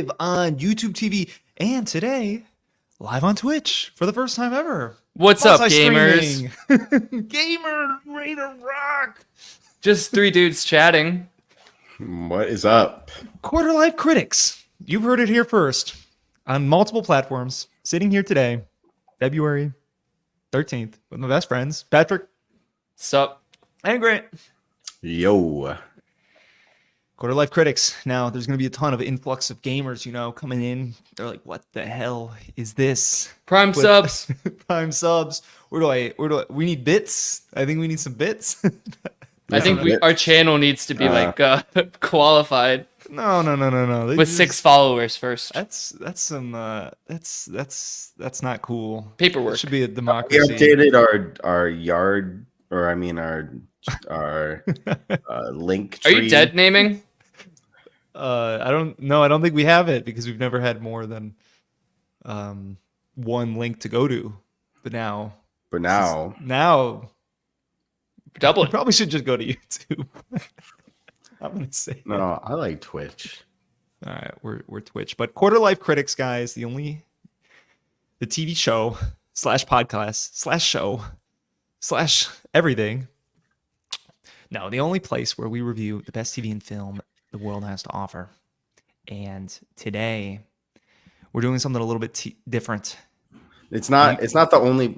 live on YouTube TV and today live on Twitch for the first time ever. What's up, gamers? Gamer, ready to rock. Just three dudes chatting. What is up? Quarter Life Critics. You've heard it here first on multiple platforms. Sitting here today, February 13th, with my best friends, Patrick. Sup? And Grant. Yo. Quarter Life Critics. Now, there's going to be a ton of influx of gamers, coming in. They're like, what the hell is this? Prime subs. Prime subs. We need bits. I think we need some bits. I think our channel needs to be qualified. No. With 6 followers first. That's not cool. Paperwork. It should be a We democracy. updated our yard, or I mean our link Are tree. you dead naming? I don't think we have it because we've never had more than one link to go to. But now Double we it. probably should just go to YouTube. I'm gonna say No, I like Twitch. all right, we're Twitch, but Quarter Life Critics, guys, the TV show / podcast / show / everything. No, the only place where we review the best TV and film the world has to offer. And today we're doing something a little bit different. It's not the only,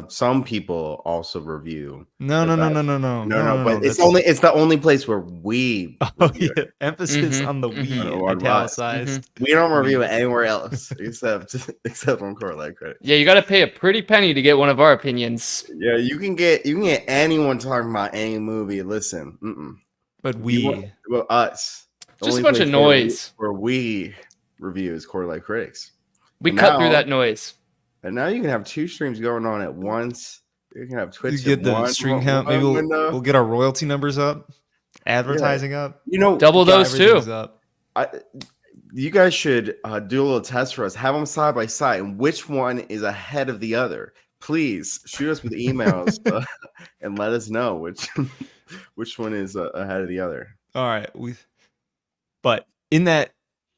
some people also review. No. But it's the only place where we review it. Emphasis on the we, italicized. We don't review it anywhere else except on Core Life Credit. Yeah, you got to pay a pretty penny to get one of our opinions. Yeah, you can get anyone talking about any movie. Listen, But us. The Just a only bunch of place noise. where we review is Core Life Critics. We And cut now- through that noise. And now you can have 2 streams going on at once. You can have Twitch. you get at the one- stream one count. Maybe window. we'll get our royalty numbers up, advertising up. Double Yeah, those everything's too. up. You guys should do a little test for us. Have them side by side, and which one is ahead of the other. Please shoot us with emails and let us know which one is ahead of the other. All right, but in that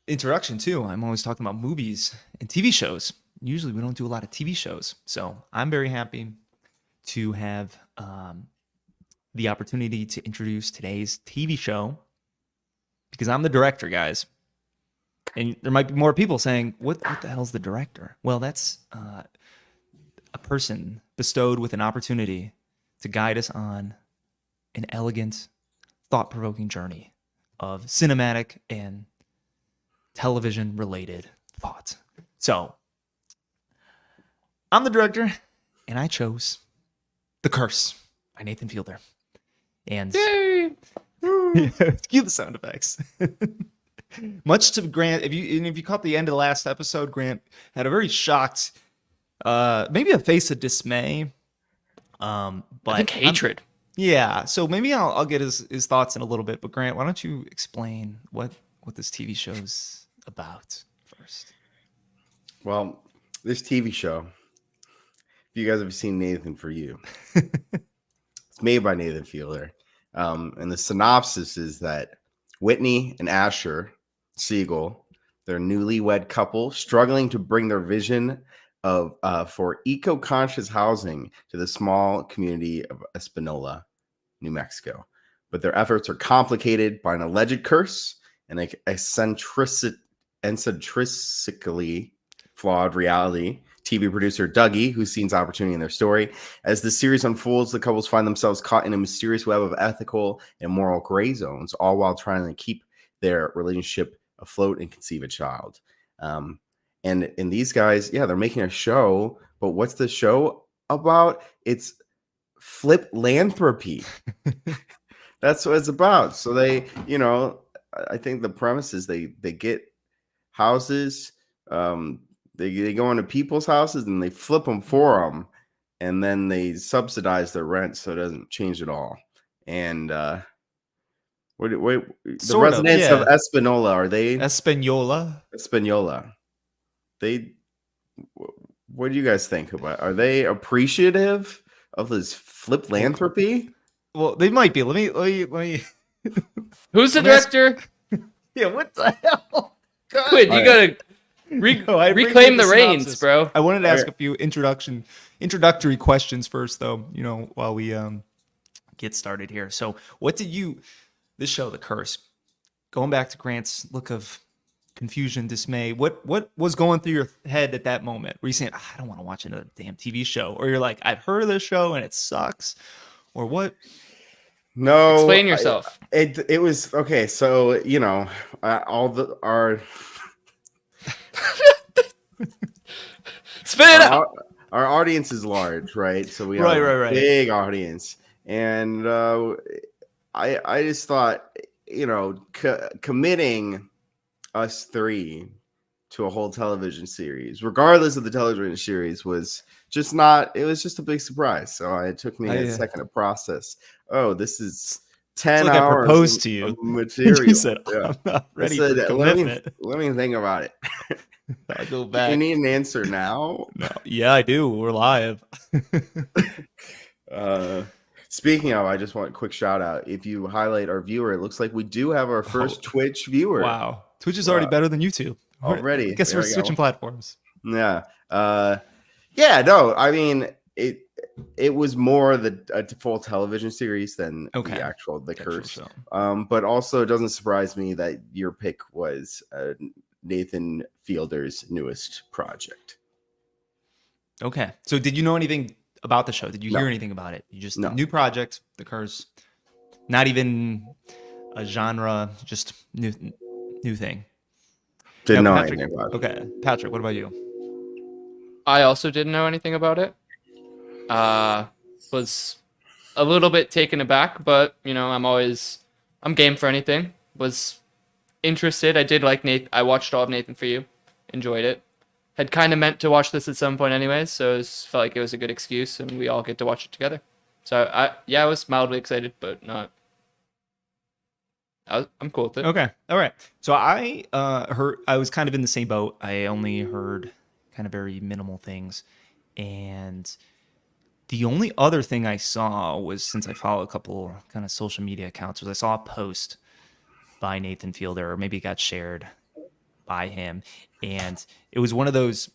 introduction too, I'm always talking about movies and TV shows. Usually we don't do a lot of TV shows, so I'm very happy to have the opportunity to introduce today's TV show because I'm the director, guys. And there might be more people saying, what the hell's the director? Well, that's a person bestowed with an opportunity to guide us on an elegant, thought-provoking journey of cinematic and television-related thought. So, I'm the director, and I chose The Curse by Nathan Fielder. And Yay! cue the sound effects. Much to Grant, if you caught the end of the last episode, Grant had a very shocked, maybe a face of dismay. But I think hatred. yeah, so maybe I'll get his thoughts in a little bit. But Grant, why don't you explain what this TV show's about first? Well, this TV show, if you guys have seen Nathan For You, it's made by Nathan Fielder. And the synopsis is that Whitney and Asher Siegel, their newlywed couple, struggling to bring their vision of for eco-conscious housing to the small community of Espanola, New Mexico. But their efforts are complicated by an alleged curse and eccentrically flawed reality. TV producer Dougie, who sees opportunity in their story. As the series unfolds, the couples find themselves caught in a mysterious web of ethical and moral gray zones, all while trying to keep their relationship afloat and conceive a child. And these guys, yeah, they're making a show, but what's the show about? It's Fliplanthropy. That's what it's about. So they, I think the premise is they get houses, they go into people's houses and they flip them for them, and then they subsidize their rent so it doesn't change at all. And the residents of Espanola, are they Espanola? What do you guys think about? Are they appreciative of this Fliplanthropy? Well, they might be. Let me. Who's the Let me ask- director? Yeah, what the hell? Quinn, you gotta No, I appreciate reclaim the reins, synopsis. bro. I wanted to ask Okay. a few introductory questions first, though. While we get started here. So, this show, The Curse, going back to Grant's look of confusion, dismay. What was going through your head at that moment? Were you saying, I don't want to watch another damn TV show, or you're like, I've heard of this show and it sucks, or what? No, Explain yourself. It was okay. So our Spit it out. our audience is large, right? So we have Right, a right. big audience, and I just thought, committing us three to a whole television series, regardless of the television series, was just not. It was just a big surprise. So it took me a second to process. Oh, this is 10 like I hours proposed to you. of material. You said, Yeah. I'm not ready I said, for commitment. let me think about it. I go You back. need an answer now. No. Yeah, I do. We're live. Speaking of, I just want a quick shout out. If you highlight our viewer, it looks like we do have our first Twitch viewer. Wow. Twitch is already better than YouTube. Already. I guess There we're we go. switching platforms. Yeah. No, I mean, it was more a full television series than the Curse. Show. But also, it doesn't surprise me that your pick was Nathan Fielder's newest project. Okay. So did you know anything about the show? Did you No. hear anything about it? You just No. new project, The Curse. Not even a genre, just new thing. Didn't Now, know Patrick, anything about it. Okay. Patrick, what about you? I also didn't know anything about it. Was a little bit taken aback, but I'm game for anything. Was interested. I did like Nathan. I watched all of Nathan For You. Enjoyed it. Had kind of meant to watch this at some point anyways, so felt like it was a good excuse, and we all get to watch it together. So I was mildly excited, but not. I'm cool with it. Okay. All right. So I was kind of in the same boat. I only heard kind of very minimal things. And the only other thing I saw was, since I follow a couple kind of social media accounts, was I saw a post by Nathan Fielder, or maybe it got shared by him. And it was one of those,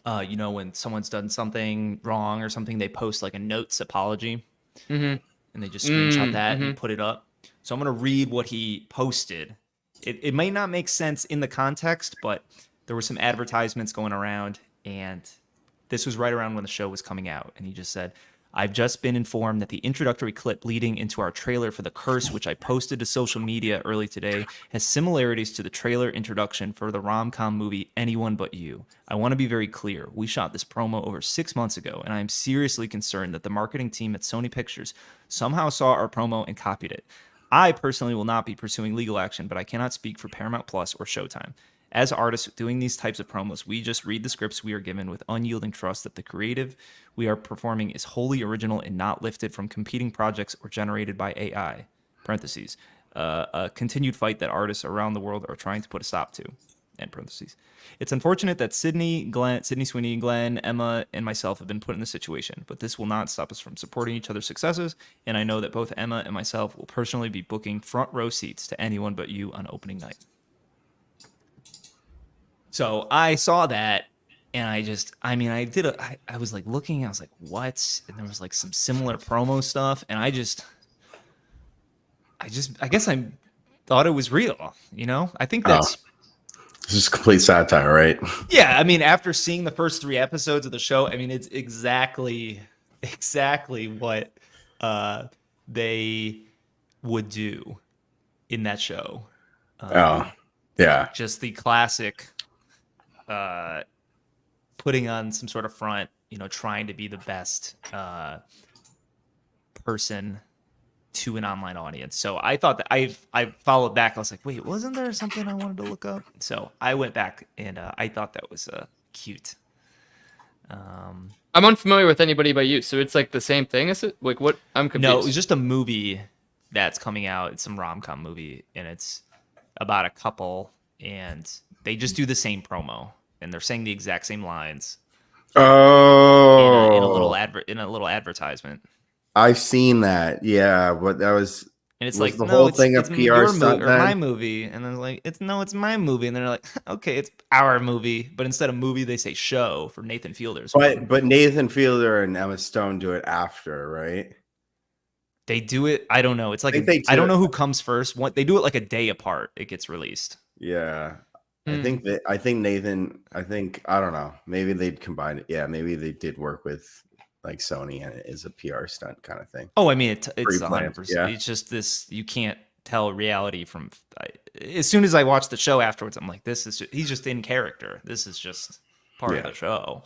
when someone's done something wrong or something, they post like a notes apology. Mm-hmm. And they just screenshot that and put it up. So I'm going to read what he posted. It might not make sense in the context, but there were some advertisements going around, and this was right around when the show was coming out. And he just said, I've just been informed that the introductory clip leading into our trailer for The Curse, which I posted to social media early today, has similarities to the trailer introduction for the rom-com movie Anyone But You. I want to be very clear. We shot this promo over 6 months ago, and I am seriously concerned that the marketing team at Sony Pictures somehow saw our promo and copied it. I personally will not be pursuing legal action, but I cannot speak for Paramount Plus or Showtime. As artists doing these types of promos, we just read the scripts we are given with unyielding trust that the creative we are performing is wholly original and not lifted from competing projects or generated by AI. Parentheses. A continued fight that artists around the world are trying to put a stop to. End parentheses. It's unfortunate that Sydney Sweeney, Glenn, Emma, and myself have been put in this situation, but this will not stop us from supporting each other's successes, and I know that both Emma and myself will personally be booking front row seats to Anyone But You on opening night. So I saw that, and I was like looking, I was like, what? And there was like some similar promo stuff, and I guess I thought it was real, I think that's... This is complete satire, right? Yeah, I mean, after seeing the first 3 episodes of the show, I mean, it's exactly what they would do in that show. Yeah. Just the classic putting on some sort of front, trying to be the best person to an online audience. So I thought that I followed back. I was like, wait, wasn't there something I wanted to look up? So I went back, and I thought that was cute. I'm unfamiliar with Anybody But You, so it's like the same thing, is it? Like, what? I'm confused. No, it was just a movie that's coming out. It's some rom-com movie, and it's about a couple, and they just do the same promo, and they're saying the exact same lines in a little advertisement. I've seen that. Yeah, but that was And it's Was like, the no, whole thing a it's PR your stunt movie or my then? movie. And then like, it's my movie. And they're like, okay, it's our movie. But instead of movie, they say show for Nathan Fielder's one. But Nathan Fielder and Emma Stone do it after, right? They do it. I don't know. It's like I think they I don't do. know who comes first. What they do it like a day apart. It gets released. Yeah. I Hmm. think that I think Nathan. I don't know. Maybe they'd combine it. Yeah, maybe they did work with like Sony and it is a PR stunt kind of thing. Oh, I mean, it's Pre-planned, 100%. yeah. It's just this. You can't tell reality from. As soon as I watch the show afterwards, I'm like, this is he's just in character. This is just part of Yeah. the show.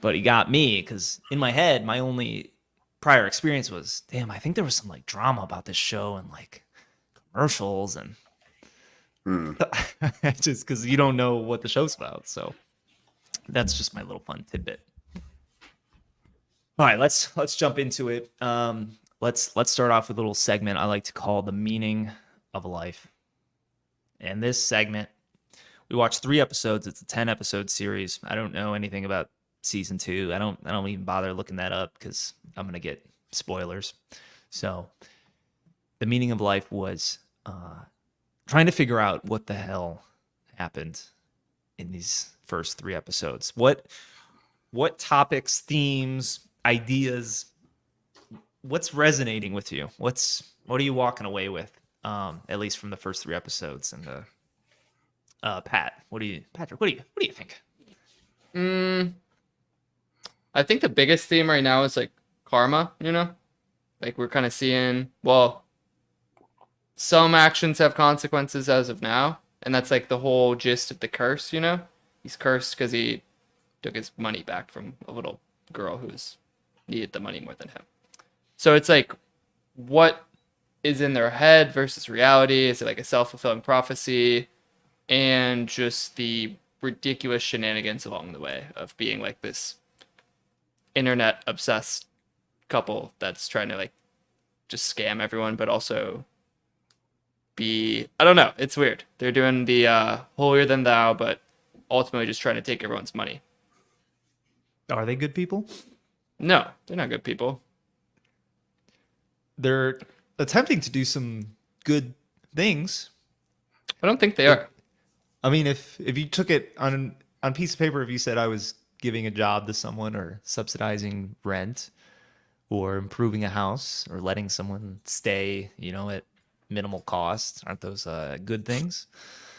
But he got me because in my head, my only prior experience was, damn, I think there was some like drama about this show and like commercials and Hmm. just because you don't know what the show's about. So that's just my little fun tidbit. All right, let's jump into it. Let's start off with a little segment I like to call the meaning of life. And this segment, we watched 3 episodes. It's a 10-episode series. I don't know anything about season 2. I don't even bother looking that up because I'm gonna get spoilers. So, the meaning of life was trying to figure out what the hell happened in these first 3 episodes. What topics, themes, ideas, what's resonating with you? What are you walking away with? At least from the first 3 episodes. And Patrick, what do you think? I think the biggest theme right now is like karma, Like we're kind of seeing, well, some actions have consequences as of now, and that's like the whole gist of the curse, He's cursed because he took his money back from a little girl who's needed the money more than him. So it's like, what is in their head versus reality? Is it like a self-fulfilling prophecy? And just the ridiculous shenanigans along the way of being like this internet obsessed couple that's trying to like just scam everyone, but also I don't know, it's weird. They're doing the holier than thou, but ultimately just trying to take everyone's money. Are they good people? No, they're not good people. They're attempting to do some good things. I don't think they are. I mean, if you took it on a piece of paper, if you said I was giving a job to someone or subsidizing rent or improving a house or letting someone stay, at minimal cost, aren't those good things?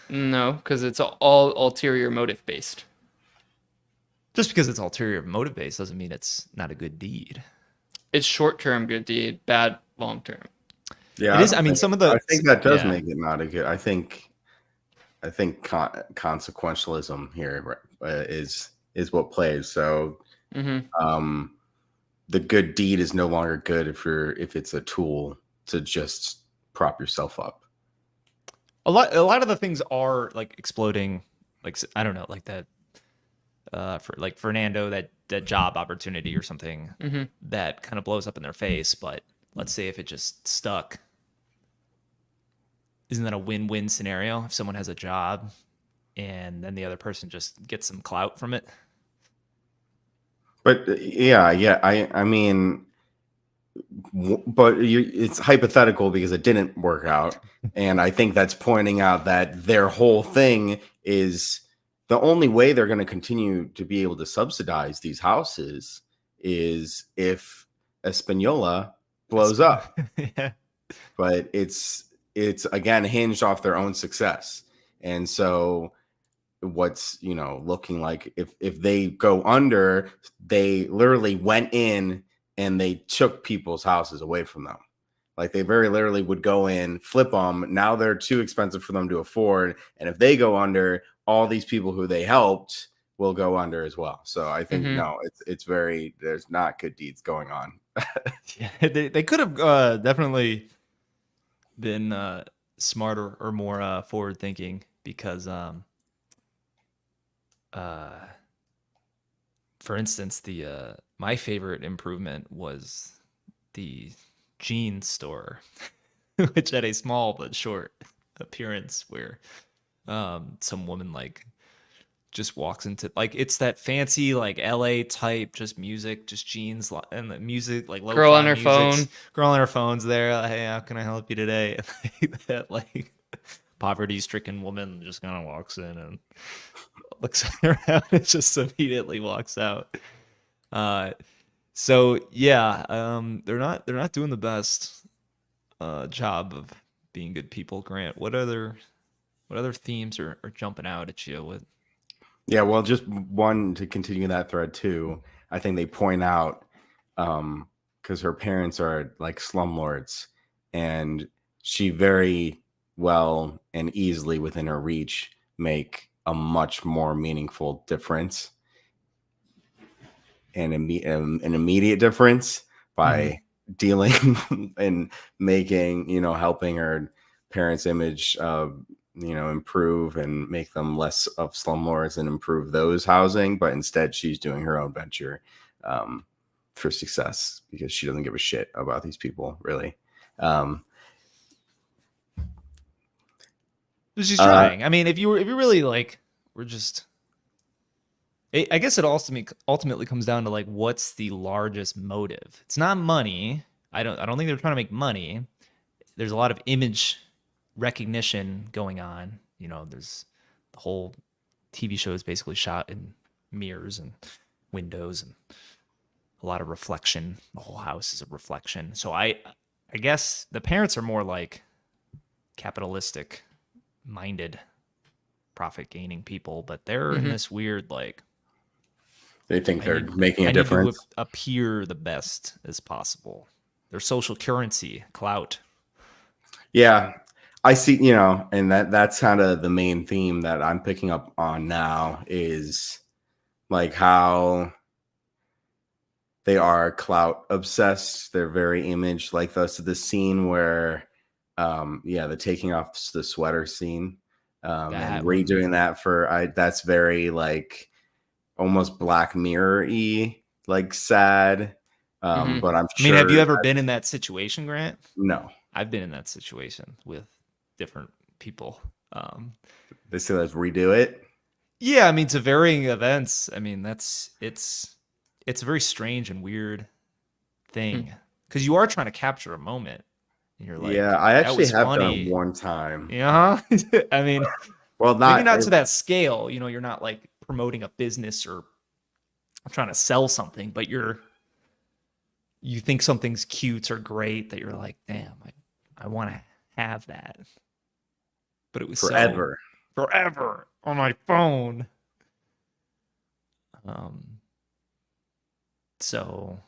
No, because it's all ulterior motive based. Just because it's ulterior motive based doesn't mean it's not a good deed. It's short term good deed, bad long term. Yeah, It is. I mean, some of the I think that does yeah. make it not a good. I think consequentialism here is what plays. So Mm-hmm. the good deed is no longer good if it's a tool to just prop yourself up. A lot of the things are like exploding, like I don't know, like that for like Fernando, that job opportunity or something Mm-hmm. that kind of blows up in their face. But let's say if it just stuck, isn't that a win-win scenario if someone has a job and then the other person just gets some clout from it? But yeah, I mean, but it's hypothetical because it didn't work out, and I think that's pointing out that their whole thing is the only way they're going to continue to be able to subsidize these houses is if Espanola blows up. Yeah. But it's again hinged off their own success, and so what's looking like if they go under, they literally went in and they took people's houses away from them. Like they very literally would go in, flip them. Now they're too expensive for them to afford, and if they go under, all these people who they helped will go under as well. So I think no, it's very, there's not good deeds going on. Yeah, they could have definitely been smarter or more forward thinking because for instance, the my favorite improvement was the jeans store, which had a small but short appearance where some woman like just walks into like it's that fancy like LA type, just music, just jeans and the music like Girl on lo-fi her music. phone. Girl on her phone's there. Hey, how can I help you today? And that like poverty-stricken woman just kind of walks in and looks around and just immediately walks out. So yeah, they're not doing the best job of being good people. Grant, what other themes are jumping out at you with? Yeah, well, just one to continue that thread too. I think they point out because her parents are like slumlords, and she very well and easily within her reach make a much more meaningful difference and an immediate difference by dealing and making, helping her parents' image improve and make them less of slumlords and improve those housing. But instead she's doing her own venture for success because she doesn't give a shit about these people really. She's trying. I mean, if you really like, we're just. I guess it ultimately comes down to like, what's the largest motive? It's not money. I don't think they're trying to make money. There's a lot of image recognition going on. There's the whole TV show is basically shot in mirrors and windows and a lot of reflection. The whole house is a reflection. So I guess the parents are more like capitalistic minded, profit gaining people, but they're in this weird like they think they're making a need to difference. appear the best as possible. Their social currency, clout. Yeah, I see, and that's kind of the main theme that I'm picking up on now is like how they are clout obsessed. They're very image like the scene where the taking off the sweater scene and redoing that that's very like almost Black Mirror-y, like sad. But I'm sure. I mean, have you ever been in that situation, Grant? No. I've been in that situation with different people. They say let's redo it. Yeah, I mean, to varying events. I mean, it's a very strange and weird thing because you are trying to capture a moment. And you're like, yeah, I actually have funny. done one time. Yeah, I mean, well, maybe not to that scale. You're not like promoting a business or trying to sell something, but you think something's cute or great that you're like, damn, I want to have that. But it was forever on my phone. So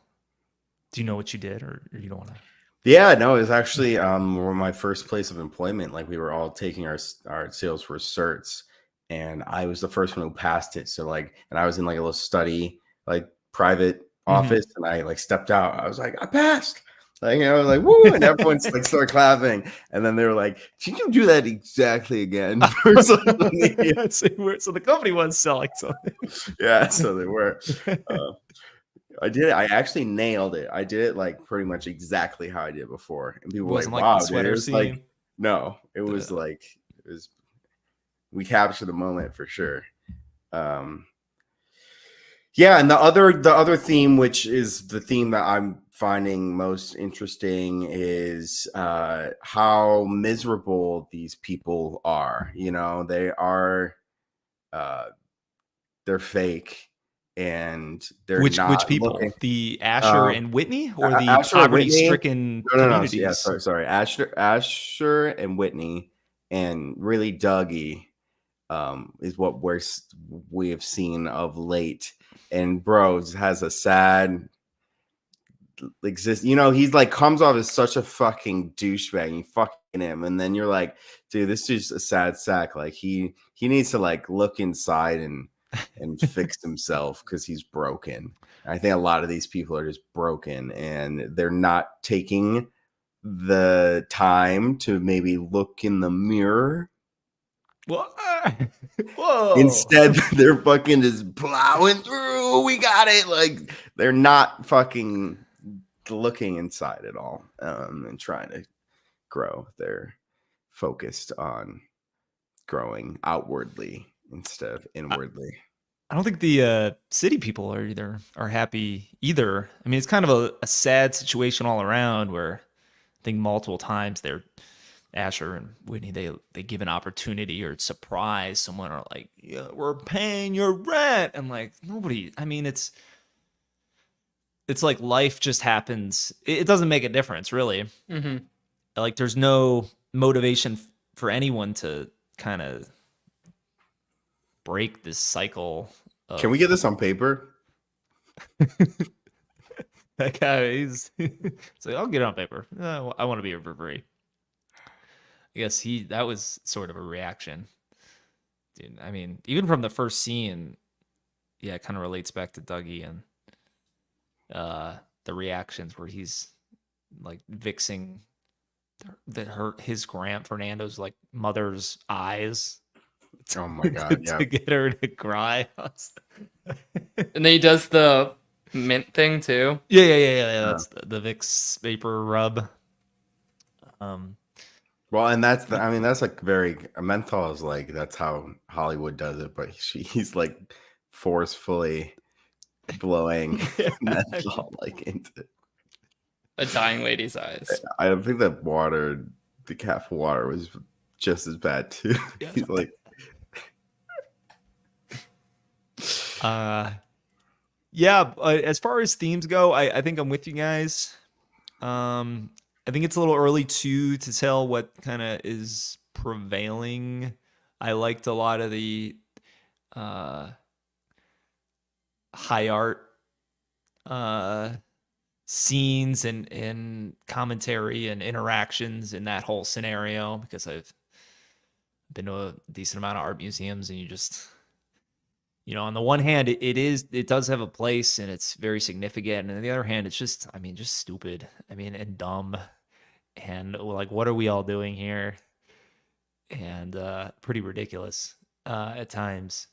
do you know what you did, or you don't want to? Yeah, no, it was actually my first place of employment. Like we were all taking our Salesforce certs, and I was the first one who passed it. So like, and I was in like a little study, like private office, and I like stepped out. I was like, I passed. Like, like woo, and everyone's like started clapping, and then they were like, "Did you do that exactly again?" So the company was selling something. Yeah, so they were. I did it. I actually nailed it. I did it like pretty much exactly how I did before, and people were like, "Wow, the sweater scene." Like, no, it was like it was. We captured the moment for sure. Yeah, and the other theme, which is the theme that I'm finding most interesting, is how miserable these people are. They are, they're fake, and they're which people? looking. The Asher and Whitney, or the Asher poverty-stricken communities? Yeah, sorry. Asher and Whitney, and really Dougie is what we have seen of late. And bro has a sad he's like comes off as such a fucking douchebag. You fucking him, and then you're like, dude, this is a sad sack. Like he needs to like look inside and fix himself because he's broken. I think a lot of these people are just broken, and they're not taking the time to maybe look in the mirror. Whoa. Instead, they're fucking just plowing through. We got it. Like they're not fucking looking inside at all and trying to grow. They're focused on growing outwardly instead of inwardly. I don't think the city people are happy either. I mean, it's kind of a sad situation all around where I think multiple times Asher and Whitney, they give an opportunity or surprise someone or like, yeah, we're paying your rent. And like nobody, I mean, it's like life just happens. It doesn't make a difference really. Mm-hmm. Like there's no motivation for anyone to kind of break this cycle of, Can we get this on paper? that guy, he's like, I'll get it on paper. I want to be here for free. I guess that was sort of a reaction. Dude, I mean, even from the first scene, yeah, it kind of relates back to Dougie and the reactions where he's like vixing his Grant Fernando's like mother's eyes. Oh my god, yeah. To get her to cry. And then he does the mint thing too. Yeah. That's the Vicks vapor rub. Well, and that's like very menthol is like that's how Hollywood does it, but he's like forcefully blowing menthol like into A dying lady's eyes. I don't think that the cat water was just as bad too. Yeah. He's like yeah, as far as themes go, I think I'm with you guys. I think it's a little early to tell what kind of is prevailing. I liked a lot of the high art scenes and commentary and interactions in that whole scenario because I've been to a decent amount of art museums and you just, on the one hand, it does have a place and it's very significant. And on the other hand, it's just, just stupid. And dumb. And like, what are we all doing here? And pretty ridiculous at times.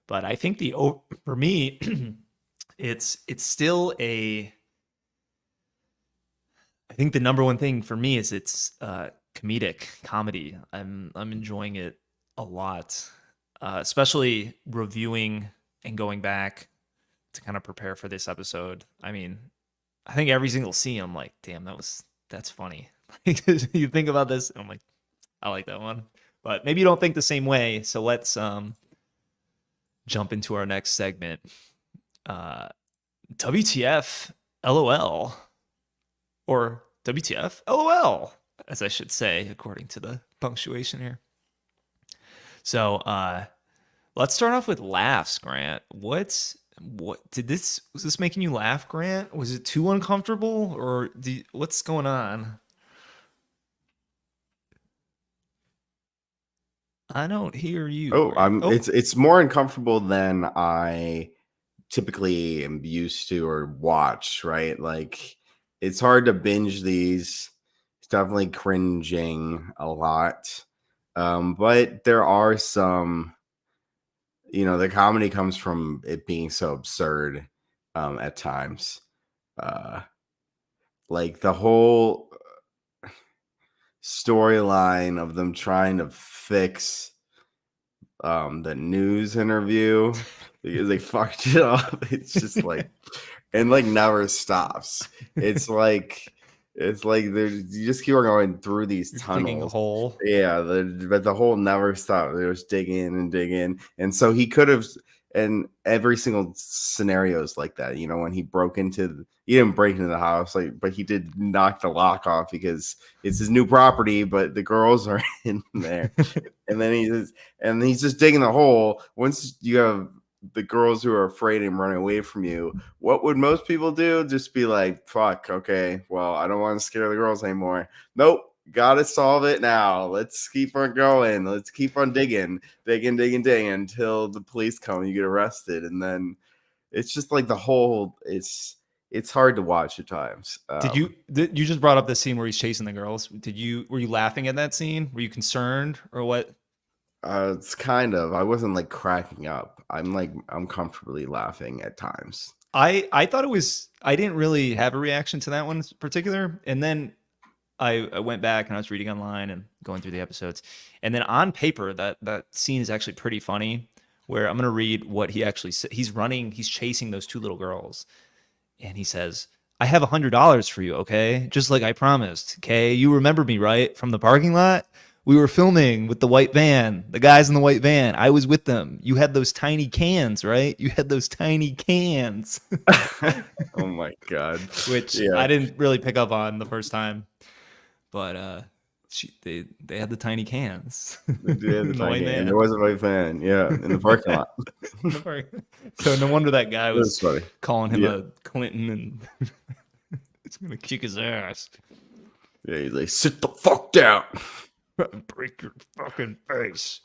But I think for me, it's still I think the number one thing for me is it's comedy. I'm enjoying it a lot. Especially reviewing and going back to kind of prepare for this episode. I think every single scene, I'm like, damn, that's funny. You think about this, and I'm like, I like that one. But maybe you don't think the same way. So let's jump into our next segment. WTF LOL. Or WTF LOL, as I should say, according to the punctuation here. So let's start off with laughs, Grant. Was this making you laugh, Grant? Was it too uncomfortable, or what's going on? I don't hear you. It's more uncomfortable than I typically am used to or watch, right? Like it's hard to binge these. It's definitely cringing a lot. But there are some, the comedy comes from it being so absurd at times. Like the whole storyline of them trying to fix the news interview because they fucked it up. It's just like, and like never stops. It's like you just keep on going through these tunnels. Digging a hole. Yeah, but the hole never stopped. They just dig in and dig in, and so he could have. And every single scenario is like that. When he he didn't break into the house, but he did knock the lock off because it's his new property. But the girls are in there, and then he's just digging the hole. Once you have the girls who are afraid and running away from you, what would most people do? Just be like, fuck, okay, well, I don't want to scare the girls anymore. Nope, gotta solve it now. Let's keep on going. Let's keep on digging until the police come and you get arrested. And then it's just like the whole, it's hard to watch at times. You just brought up the scene where he's chasing the girls. Were you laughing at that scene? Were you concerned or what? It's kind of, I wasn't like cracking up. I'm comfortably laughing at times. I thought I didn't really have a reaction to that one in particular. And then I went back and I was reading online and going through the episodes. And then on paper, that scene is actually pretty funny. where I'm gonna read what he actually said. He's chasing those two little girls, and he says, "I have $100 for you, okay? Just like I promised, okay? You remember me, right? From the parking lot? We were filming with the white van, the guys in the white van. I was with them. You had those tiny cans, right? You had those tiny cans." Oh my god. Which Yeah. I didn't really pick up on the first time, but they had the tiny cans. They did have the In the white tiny- and van. there was a white van, yeah, in the parking lot. In the park. So no wonder that guy It was was funny. calling him Yeah. a Clinton and it's gonna kick his ass. Yeah, he's like, sit the fuck down. Break your fucking face.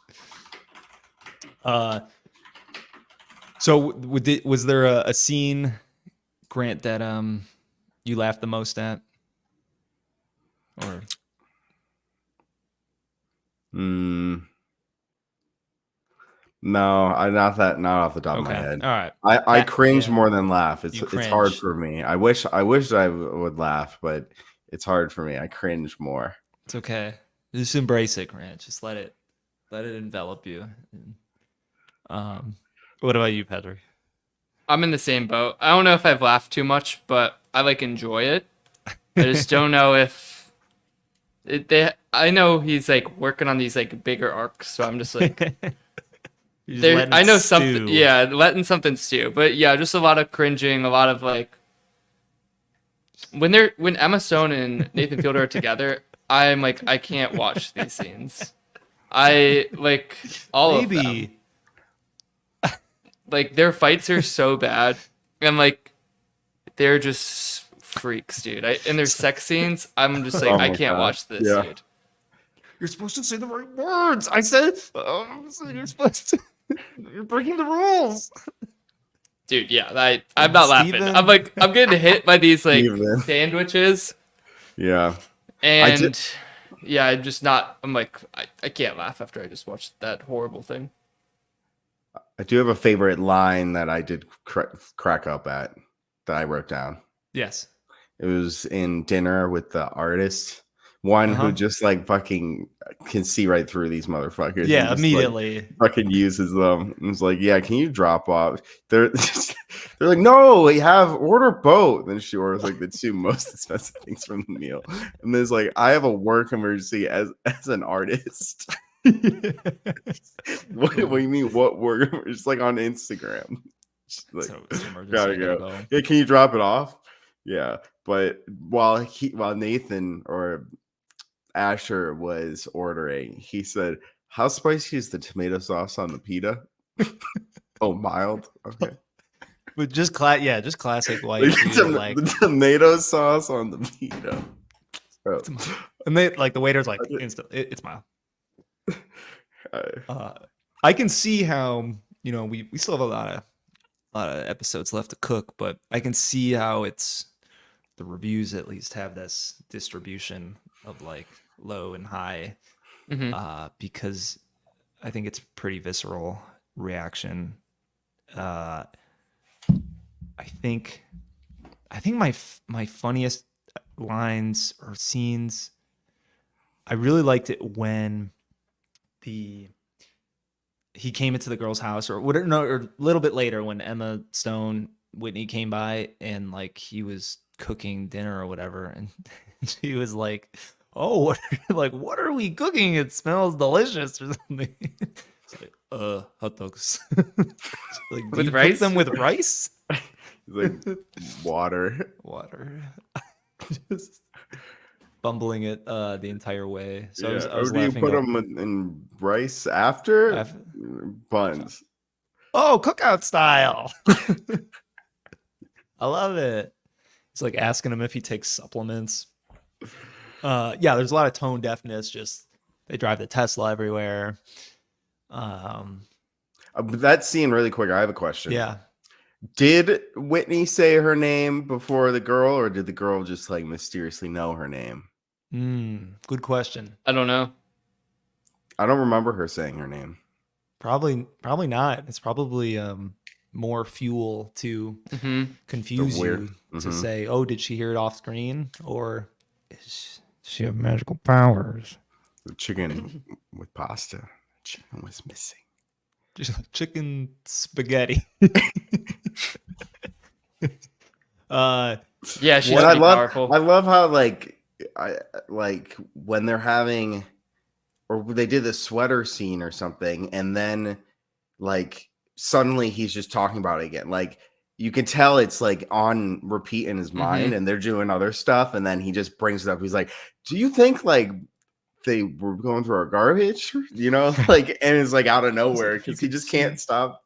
So was there a scene, Grant, that you laughed the most at? Or No, not off the top of my okay, head. all right. I cringe more than laugh. It's You it's hard cringe. for me. I wish I would laugh, but it's hard for me. I cringe more. It's okay. Just embrace it, Grant. Just let it envelop you. What about you, Patrick? I'm in the same boat. I don't know if I've laughed too much, but I like enjoy it. I just don't know if I know he's like working on these like bigger arcs, so I'm just like You're just there. letting I it know something. stew. Yeah, letting something stew. But yeah, just a lot of cringing, a lot of like when Emma Stone and Nathan Fielder are together, I'm like I can't watch these scenes. I like all of them. Maybe. Like their fights are so bad, and like they're just freaks, dude. And their sex scenes, I'm just like Oh I my can't God. watch this, Yeah. dude. You're supposed to say the right words. I said you're supposed to. You're breaking the rules. Dude, yeah, I'm not laughing. Steven? I'm getting hit by these like Steven. sandwiches, Yeah. and yeah, I'm just not. I'm like I can't laugh after I just watched that horrible thing. I do have a favorite line that I did crack up at that I wrote down. Yes. It was in Dinner with the artist, one Uh-huh. who just like fucking can see right through these motherfuckers. and Yeah, just, like, immediately. fucking uses them. And it's like, yeah, can you drop off? They're like, no, we have order both. Then she orders like the two most expensive things from the meal. And there's like, I have a work emergency as an artist. What do you mean? What work? It's like on Instagram. Just like, So it's an emergency, gotta I gotta go. go. Yeah, can you drop it off? Yeah, but while Nathan or Asher was ordering, he said, "How spicy is the tomato sauce on the pita?" Oh, mild. Okay. But just classic white. Like, dude, like, the tomato sauce on the pita. Oh, and they like the waiter's like instant. It's mild. uh, I can see how we still have a lot of episodes left to cook, but I can see how it's the reviews at least have this distribution of like low and high, because I think it's a pretty visceral reaction. I think my funniest lines or scenes, I really liked it when he came into the girl's house, or whatever, no, or a little bit later when Emma Stone Whitney came by and like he was cooking dinner or whatever, and she was like, "Oh, what are we cooking? It smells delicious," or something. It's like, hot dogs. Like, do With you cook rice? them with rice? like water. Water. Just bumbling it the entire way. So I Yeah. was Or do you laughing put up- them in rice after Af- buns? Oh, cookout style. I love it. It's like asking him if he takes supplements. Yeah, there's a lot of tone deafness. Just they drive the Tesla everywhere. But that scene, really quick. I have a question. Yeah. Did Whitney say her name before the girl, or did the girl just like mysteriously know her name? Good question. I don't know. I don't remember her saying her name. Probably not. It's probably more fuel to confuse weird- you to Mhm. say, "Oh, did she hear it off screen, or is she have magical powers?" The chicken with pasta. Chicken was missing. Just chicken spaghetti. uh, Yeah, she's What pretty I powerful. love how I like when they're having, or they did the sweater scene or something, and then like suddenly he's just talking about it again. Like you can tell it's like on repeat in his mind, and they're doing other stuff, and then he just brings it up. He's like, "Do you think like they were going through our garbage?" You know, like, and it's like out of nowhere because he just can't stop.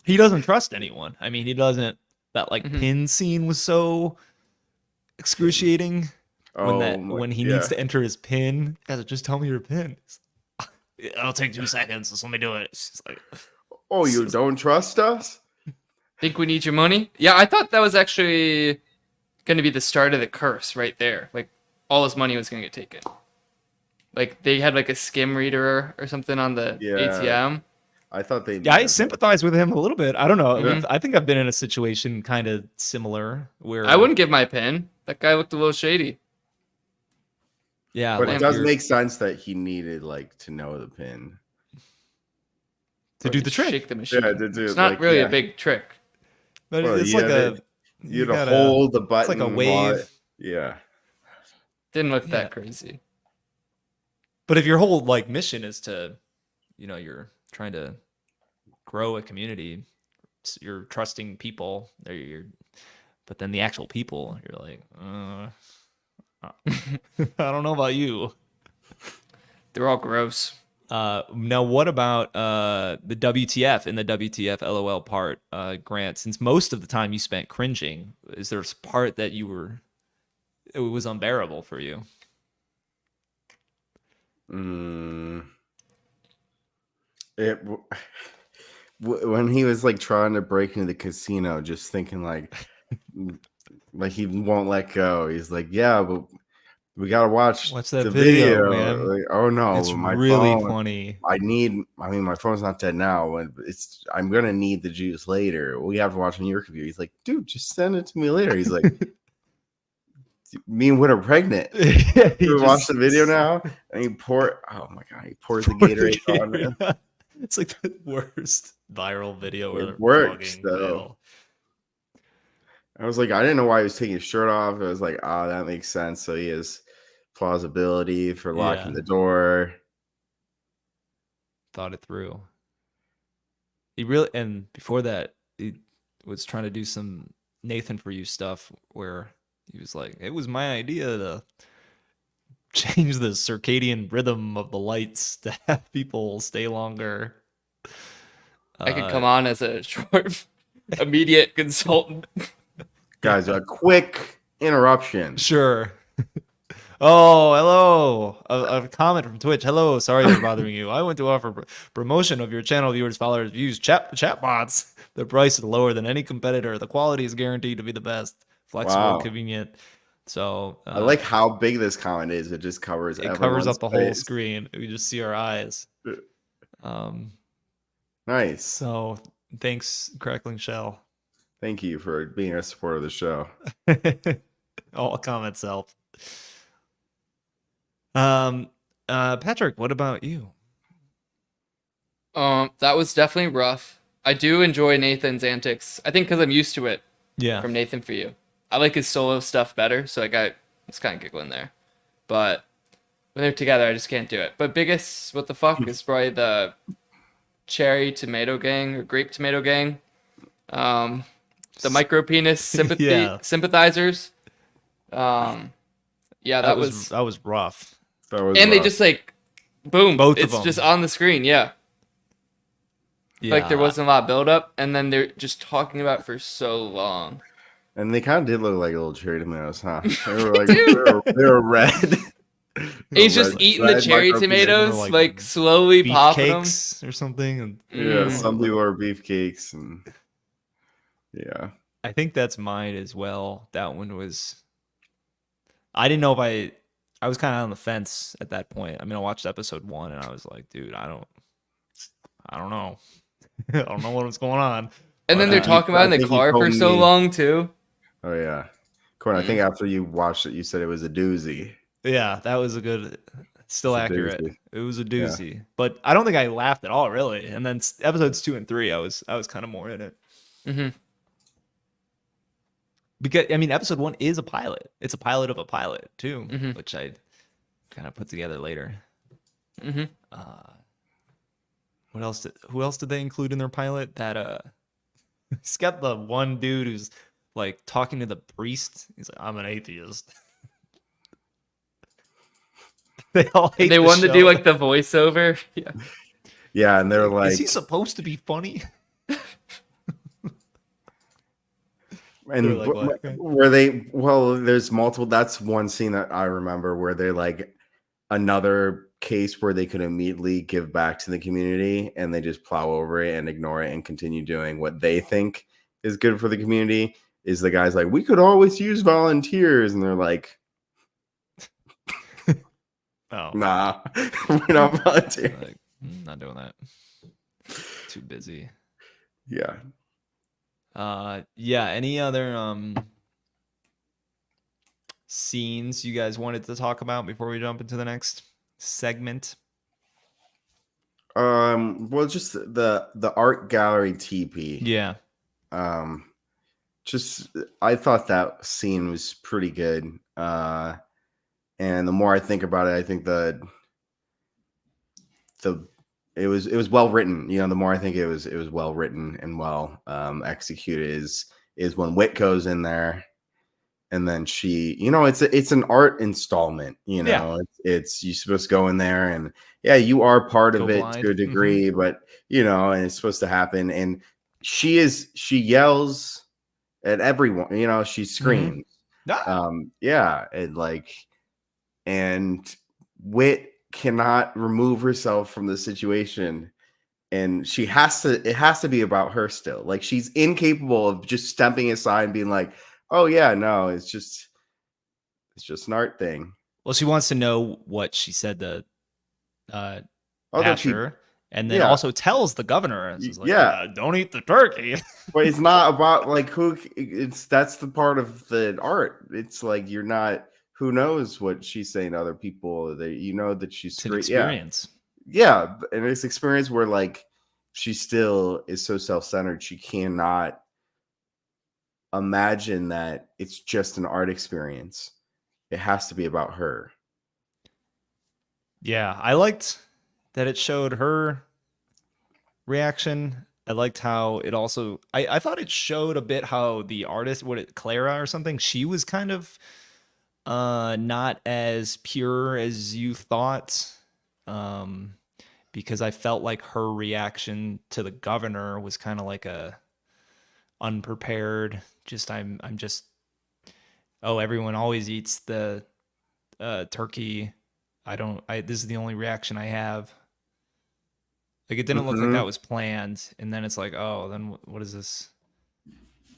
he doesn't trust anyone. I mean, he doesn't. That like Mhm. pin scene was so excruciating when he needs to enter his pin. Guys, just tell me your pin. It'll take 2 seconds. Just let me do it. It's just like, Oh, you don't trust us? Think we need your money? Yeah, I thought that was actually going to be the start of the curse right there. Like all his money was going to get taken. Like they had like a skim reader or something on the ATM. I thought they. yeah, I sympathize with him a little bit. I don't know. Mhm. I think I've been in a situation kind of similar where I wouldn't give my pin. That guy looked a little shady. Yeah, But like it does you're- make sense that he needed like to know the pin. to do the trick. Shake the machine. Yeah, to do It's it, not like, really yeah. a big trick. But Well, it's you like had a You had to gotta- hold the It's button. like a while- wave. Yeah. Didn't look Yeah. that crazy. But if your whole like mission is to, you're trying to grow a community, you're trusting people. But then the actual people, you're like, I don't know about you. They're all gross. Now, what about the WTF in the WTF LOL part, Grant? Since most of the time you spent cringing, is there a part that it was unbearable for you? When he was like trying to break into the casino, just thinking like he won't let go. He's like, yeah, but we gotta watch What's that the video, man? Like, oh no, It's my really phone. funny. I mean, my phone's not dead now, and I'm gonna need the juice later. We have to watch on your computer. He's like, dude, just send it to me later. He's like, me and Win are pregnant. Yeah, You watch the video now, and oh my god, he pours the Gatorade on it. It's like the worst viral video. It or works, vlogging though. fail. I was like, I didn't know why he was taking his shirt off. I was like, that makes sense. So he has plausibility for locking Yeah. the door. Thought it through. And before that, he was trying to do some Nathan for You stuff where he was like, it was my idea to change the circadian rhythm of the lights to have people stay longer. I could come on as a short, immediate consultant. Guys, a quick interruption. Sure. Oh, hello. A comment from Twitch. Hello, sorry for bothering you. I went to offer promotion of your channel viewers, followers, views, chatbots. The price is lower than any competitor. The quality is guaranteed to be the best. Flexible, Wow. convenient. So I like how big this comment is. It just covers it covers everyone's up the whole face. screen. We just see our eyes. Nice. So thanks, Crackling Shell. Thank you for being a supporter of the show. All comments help. Patrick, what about you? That was definitely rough. I do enjoy Nathan's antics. I think because I'm used to it Yeah. from Nathan for You. I like his solo stuff better, so like I was kind of giggling there. But when they're together, I just can't do it. But biggest what the fuck is probably the cherry tomato gang or grape tomato gang. The micro penis sympathizers. Yeah, that was rough. That was and they rough. just like boom, Both of it's them. just on the screen, yeah. Yeah. Like there wasn't a lot of build up, and then they're just talking about it for so long. And they kind of did look like little cherry tomatoes, huh? They were like they were red. He's just eating the cherry micro penis. tomatoes, Like like slowly beef popping them. cakes or something. And Yeah, Mm. some people are beefcakes, and yeah. I think that's mine as well. That one was. I didn't know if I was kind of on the fence at that point. I mean, I watched episode 1 and I was like, dude, I don't know. I don't know what's going on. And then But, they're uh, talking about it in I the think you car for told so me- long too. Oh yeah, Corn. I think after you watched it, you said it was a doozy. Yeah, that was a good Still It's a accurate. doozy. It was a Yeah. doozy, but I don't think I laughed at all, really. And then episodes 2 and 3, I was kind of more in it Mm-hmm. because I mean, episode 1 is a pilot. It's a pilot of a pilot too, Mhm. which I kind of put together later. Mm-hmm. What else? Who else did they include in their pilot? That it's got the one dude who's like talking to the priest. He's like, "I'm an atheist." They all hate. And they the wanted to do show. like the voiceover. Yeah. Yeah, and they're like, is he supposed to be funny? and They're like, what? where they, well, there's multiple. That's one scene that I remember where they're like another case where they could immediately give back to the community and they just plow over it and ignore it and continue doing what they think is good for the community. Is the guy's like, we could always use volunteers, and they're like, Oh, nah, we're not volunteering. like, not doing that. Too busy. Yeah. Yeah. Any other scenes you guys wanted to talk about before we jump into the next segment? Well, just the art gallery TP. Yeah. Just I thought that scene was pretty good. And the more I think about it, I think it was well written. You know, the more I think it was well written and well executed is when Wit goes in there, and then she, you know, it's an art installment. You know, it's you're supposed to go in there and yeah, you are part Go of it blind. to a degree, but you know, and it's supposed to happen. And she yells at everyone. You know, she screams. Yeah, and Wit cannot remove herself from the situation, and it has to be about her still. Like, she's incapable of just stepping aside and being like, oh yeah, no, it's just an art thing. Well, she wants to know what she said to Other Asher, and then yeah. also tells the governor, it's like, Yeah. don't eat the turkey. But it's not about like that's the part of the art. It's like you're not, who knows what she's saying to other people, that you know that she's It's an experience. Yeah, and it's experience where like she still is so self-centered she cannot imagine that it's just an art experience. It has to be about her. Yeah, I liked that it showed her reaction. I liked how it also I thought it showed a bit how the artist, Clara or something, she was kind of not as pure as you thought. Because I felt like her reaction to the governor was kind of like a unprepared, just I'm just, oh, everyone always eats the turkey. This is the only reaction I have. Like, it didn't look like that was planned. And then it's like, oh, then what is this?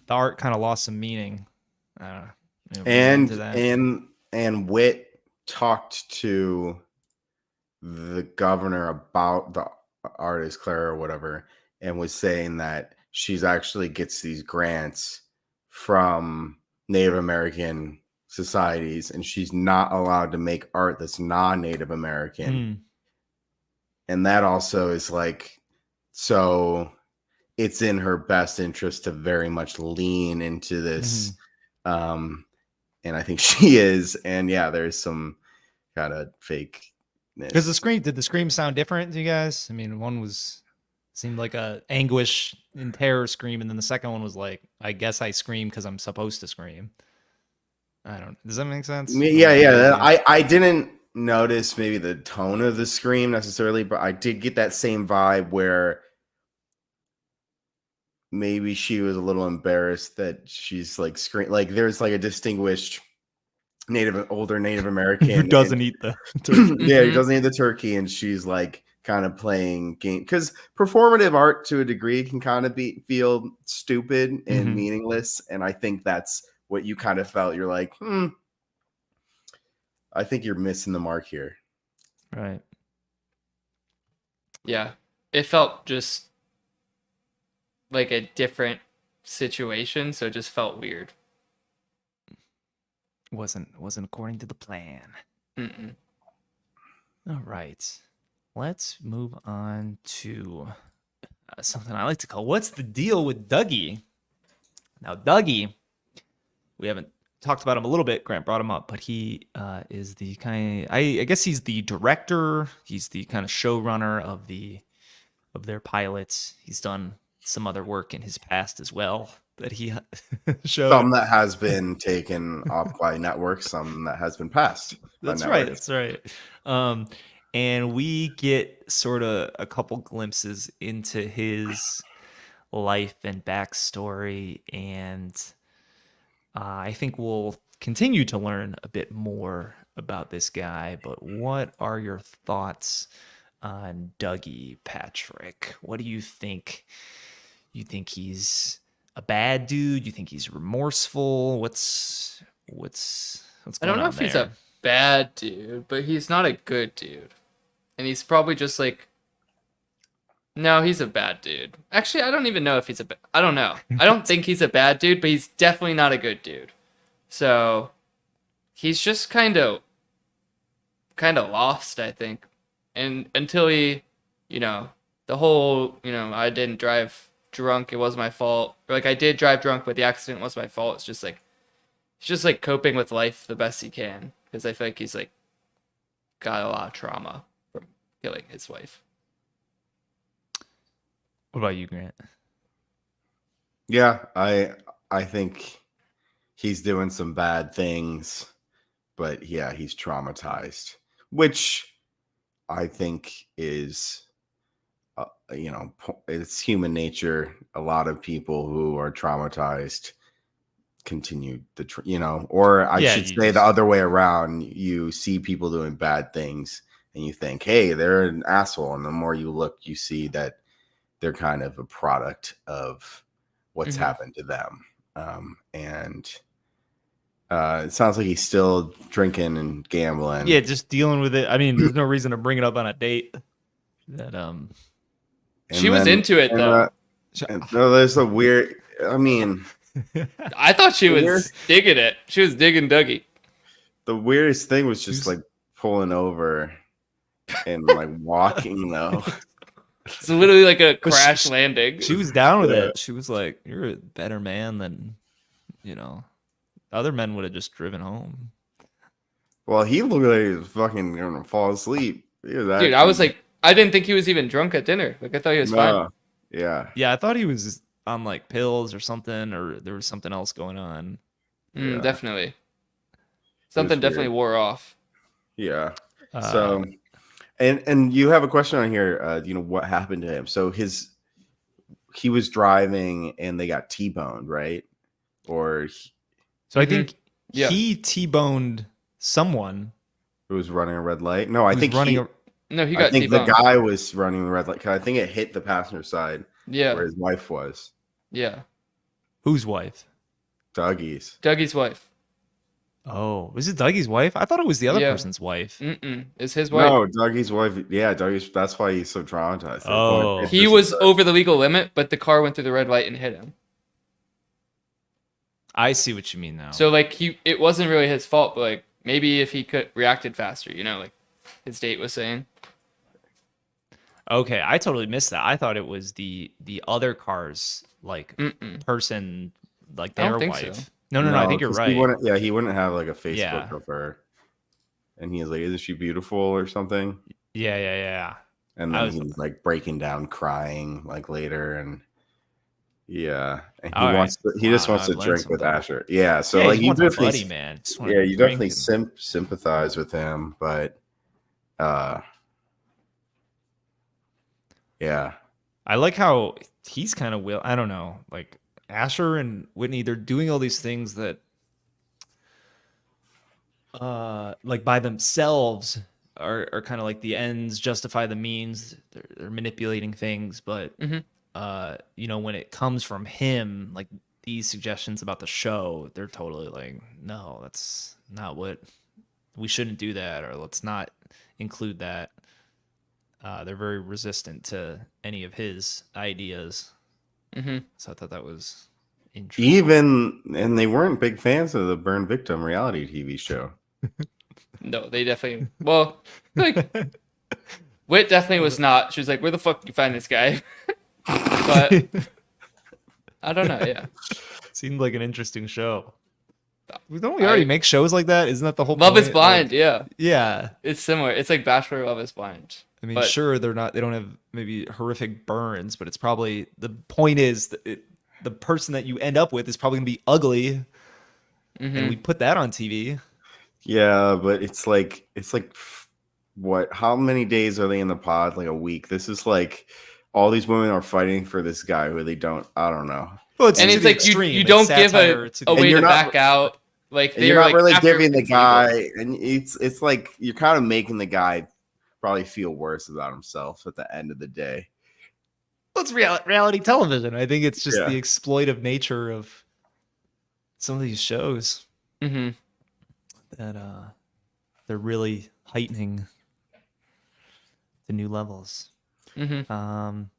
The art kind of lost some meaning. And Wit talked to the governor about the artist Clara or whatever, and was saying that she's actually gets these grants from Native American societies, and she's not allowed to make art that's non-Native American. And that also is like, so it's in her best interest to very much lean into this. And I think she is. And yeah, there's some kind of fake. Because did the scream sound different to you guys? I mean, one seemed like a anguish and terror scream, and then the second one was like, I guess I scream because I'm supposed to scream. I don't. Does that make sense? Yeah. I didn't notice maybe the tone of the scream necessarily, but I did get that same vibe where maybe she was a little embarrassed that she's like scream, like there's like a distinguished older Native American who doesn't eat the turkey. Yeah, he doesn't eat the turkey, and she's like kind of playing game, because performative art to a degree can kind of feel stupid and meaningless, and I think that's what you kind of felt. You're like, I think you're missing the mark here. Right. Yeah, it felt just like a different situation, so it just felt weird. Wasn't according to the plan. Mm-mm. All right. Let's move on to something I like to call "What's the deal with Dougie?" Now, Dougie, we haven't talked about him a little bit. Grant brought him up, but he is the kind. I guess he's the director. He's the kind of showrunner of their pilots. He's done some other work in his past as well that he showed. Some that has been taken off by networks, some that has been passed. That's right. That's right. And we get sort of a couple glimpses into his life and backstory, and I think we'll continue to learn a bit more about this guy. But what are your thoughts on Dougie, Patrick? What do you think? You think he's a bad dude? You think he's remorseful? What's I going don't know on if he's there? a bad dude, but he's not a good dude. And he's probably just like, no, he's a bad dude. Actually, I don't even know if he's I don't know. I don't think he's a bad dude, but he's definitely not a good dude. So he's just kind of lost, I think. And until he, the whole, I didn't drive drunk, it was my fault. Or like I did drive drunk, but the accident was my fault. It's just like he's just like coping with life the best he can, because I feel like he's like got a lot of trauma from killing his wife. What about you, Grant? Yeah, I think he's doing some bad things, but yeah, he's traumatized, which I think is it's human nature. A lot of people who are traumatized continue or I Yeah, should you say the just- other way around. You see people doing bad things and you think, hey, they're an asshole, and the more you look, you see that they're kind of a product of what's happened to them. And it sounds like he's still drinking and gambling. Yeah, just dealing with it. I mean, there's no reason to bring it up on a date. That And she was into it, and, though. no, there's a weird. I mean, I thought she Weird. was digging it. She was digging Dougie. the weirdest thing was just Who's- like pulling over and like walking though. It's literally like a But crash landing. she was down with Yeah. it. She was like, "You're a better man than, other men would have just driven home." Well, he looked like he was fucking gonna fall asleep. Dude, I was like, I didn't think he was even drunk at dinner. Like I thought he was fine. no, yeah. Yeah, I thought he was on like pills or something, or there was something else going on. Yeah. Definitely. Something definitely weird. wore off. Yeah. Uh, So, and you have a question on here. What happened to him? So he was driving and they got T-boned, right? Or so I think Yeah. he T-boned someone he was running a red light. No, I who's think running. No, he I got think the T-boned. guy was running the red light. 'Cause I think it hit the passenger side Yeah. where his wife was. Yeah. Whose wife? Dougie's. Dougie's wife. Oh, was it Dougie's wife? I thought it was the other Yeah. person's wife. It's his wife. No, Dougie's wife. Yeah, Dougie's. That's why he's so traumatized. Oh. He was over the legal limit, but the car went through the red light and hit him. I see what you mean now. So like it wasn't really his fault, but like maybe if he could reacted faster, like his date was saying. Okay, I totally missed that. I thought it was the other car's like person, like I don't their think wife. so. No. I think you're 'cause right. He wouldn't have like a Facebook Yeah. of her. And he was like, "Isn't she beautiful?" or something. Yeah. And I then was- he's like breaking down, crying like later, and yeah, and All right. he just Wow, wants to I've learned drink with something. Asher. Yeah, so Yeah, like he you wants a definitely, buddy, man. Just wanted yeah, to you drink definitely and- sympathize with him, but yeah, I like how he's kind of I don't know, like Asher and Whitney, they're doing all these things that like by themselves are kind of like the ends justify the means. They're manipulating things, but when it comes from him, like these suggestions about the show, they're totally like, no, that's not what we shouldn't do that, or let's not include that. They're very resistant to any of his ideas. So I thought that was interesting. and they weren't big fans of the Burn Victim reality TV show. No, they definitely. Well, like Wit definitely was not. She was like, "Where the fuck did you find this guy?" But I don't know. Yeah, Seemed like an interesting show. Don't we already I- make shows like that? Isn't that the whole Love is point? Blind. Like, Yeah, yeah. it's similar. It's like Bachelor Love is Blind. I mean, But- sure, they don't have maybe horrific burns, but it's probably the point is that the person that you end up with is probably gonna be ugly, Mhm. and we put that on TV. Yeah, but it's like what? How many days are they in the pod? Like a week. This is like all these women are fighting for this guy who they don't. I don't know. Well, it's and to it's the like extreme. you It's don't give satire a to the- way you're to not- back out. Like And you're they're not really like after giving the it's legal. guy, and it's like you're kind of making the guy probably feel worse about himself at the end of the day. Well, it's reality television. I think it's just Yeah. the exploitive nature of some of these shows Mhm. that they're really heightening the new levels. Mhm.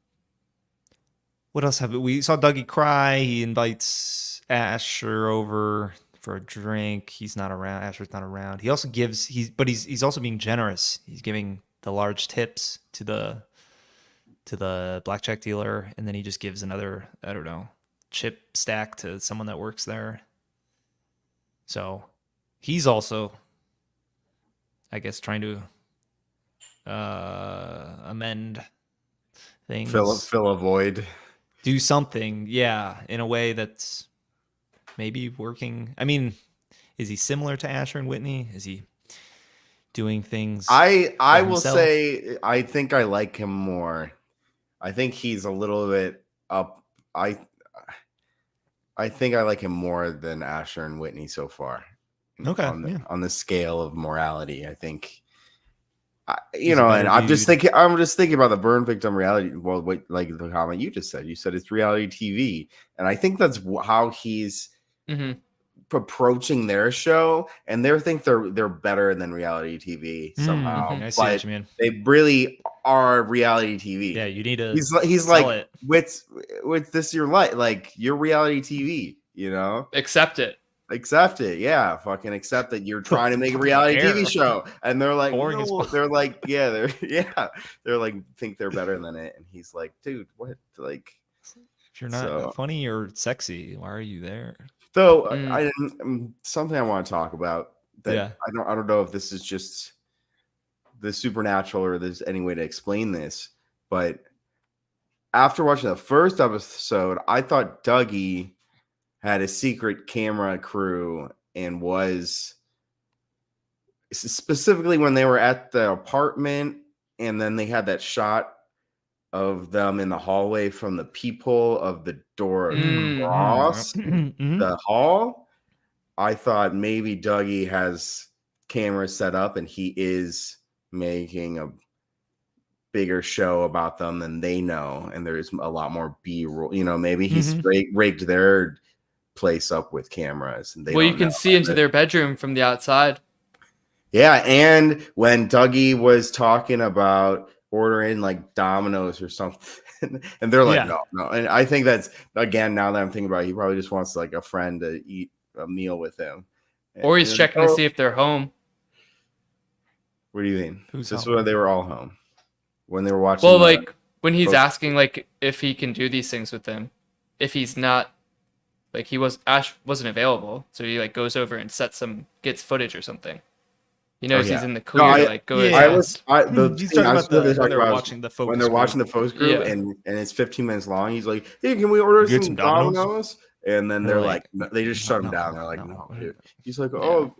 What else have we saw Dougie cry? He invites Asher over for a drink. He's not around. Asher's not around. He also gives he's also being generous. He's giving the large tips to the blackjack dealer, and then he just gives another, I don't know, chip stack to someone that works there. So he's also, I guess, trying to amend things, Fill a void. do something, yeah, in a way that's maybe working. I mean, is he similar to Asher and Whitney? Is he doing things? I will himself? say I think I like him more. I think he's a little bit up. I think I like him more than Asher and Whitney so far. Okay, on on the scale of morality, I think. He's a And better I'm just dude. thinking about the burn victim reality. Well, like the comment you just said. You said it's reality TV, and I think that's how he's Mhm. approaching their show, and they think they're better than reality TV somehow. I see what But you mean. they really are reality TV. Yeah, you need to. He's sell like it. with this your life, like your reality TV. You know, Accept it. accept it. Yeah, fucking accept that you're trying to make a reality Fair. TV show, and they're like, Boring as no, fuck. they're like, they're like think they're better than it, and he's like, dude, what? Like, If you're not so- funny or sexy, why are you there? though Mm. I didn't something I want to talk about that Yeah. I don't know if this is just the supernatural or there's any way to explain this, but after watching the first episode, I thought Dougie had a secret camera crew and was specifically when they were at the apartment, and then they had that shot of them in the hallway from the peephole of the door across Mhm. the hall. I thought maybe Dougie has cameras set up and he is making a bigger show about them than they know, and there's a lot more B-roll. Maybe he's rigged their place up with cameras, and they Well, you don't can know. see into their bedroom from the outside. Yeah, and when Dougie was talking about ordering like Domino's or something, and they're like, Yeah. no. And I think that's, again, now that I'm thinking about it, he probably just wants like a friend to eat a meal with him. Or he's And- checking to see if they're home. What do you mean? Who's This is home? when they were all home. When they were watching. Well, the- like when he's post- asking like if he can do these things with them. If he's not, like Ash wasn't available, so he like goes over and gets footage or something. He knows yeah. he's in the No, clear. I- like go. yeah. I as was. fast. He's thing talking I was about the, really when talking they're about was watching the focus when they're group. watching the focus group, Yeah. and it's 15 minutes long. He's like, "Hey, can we order Get some some Domino's?" Domino's?" And then they're like, no, they just shut him No, down. They're like, no. "No, dude." He's like, Yeah. "Oh,"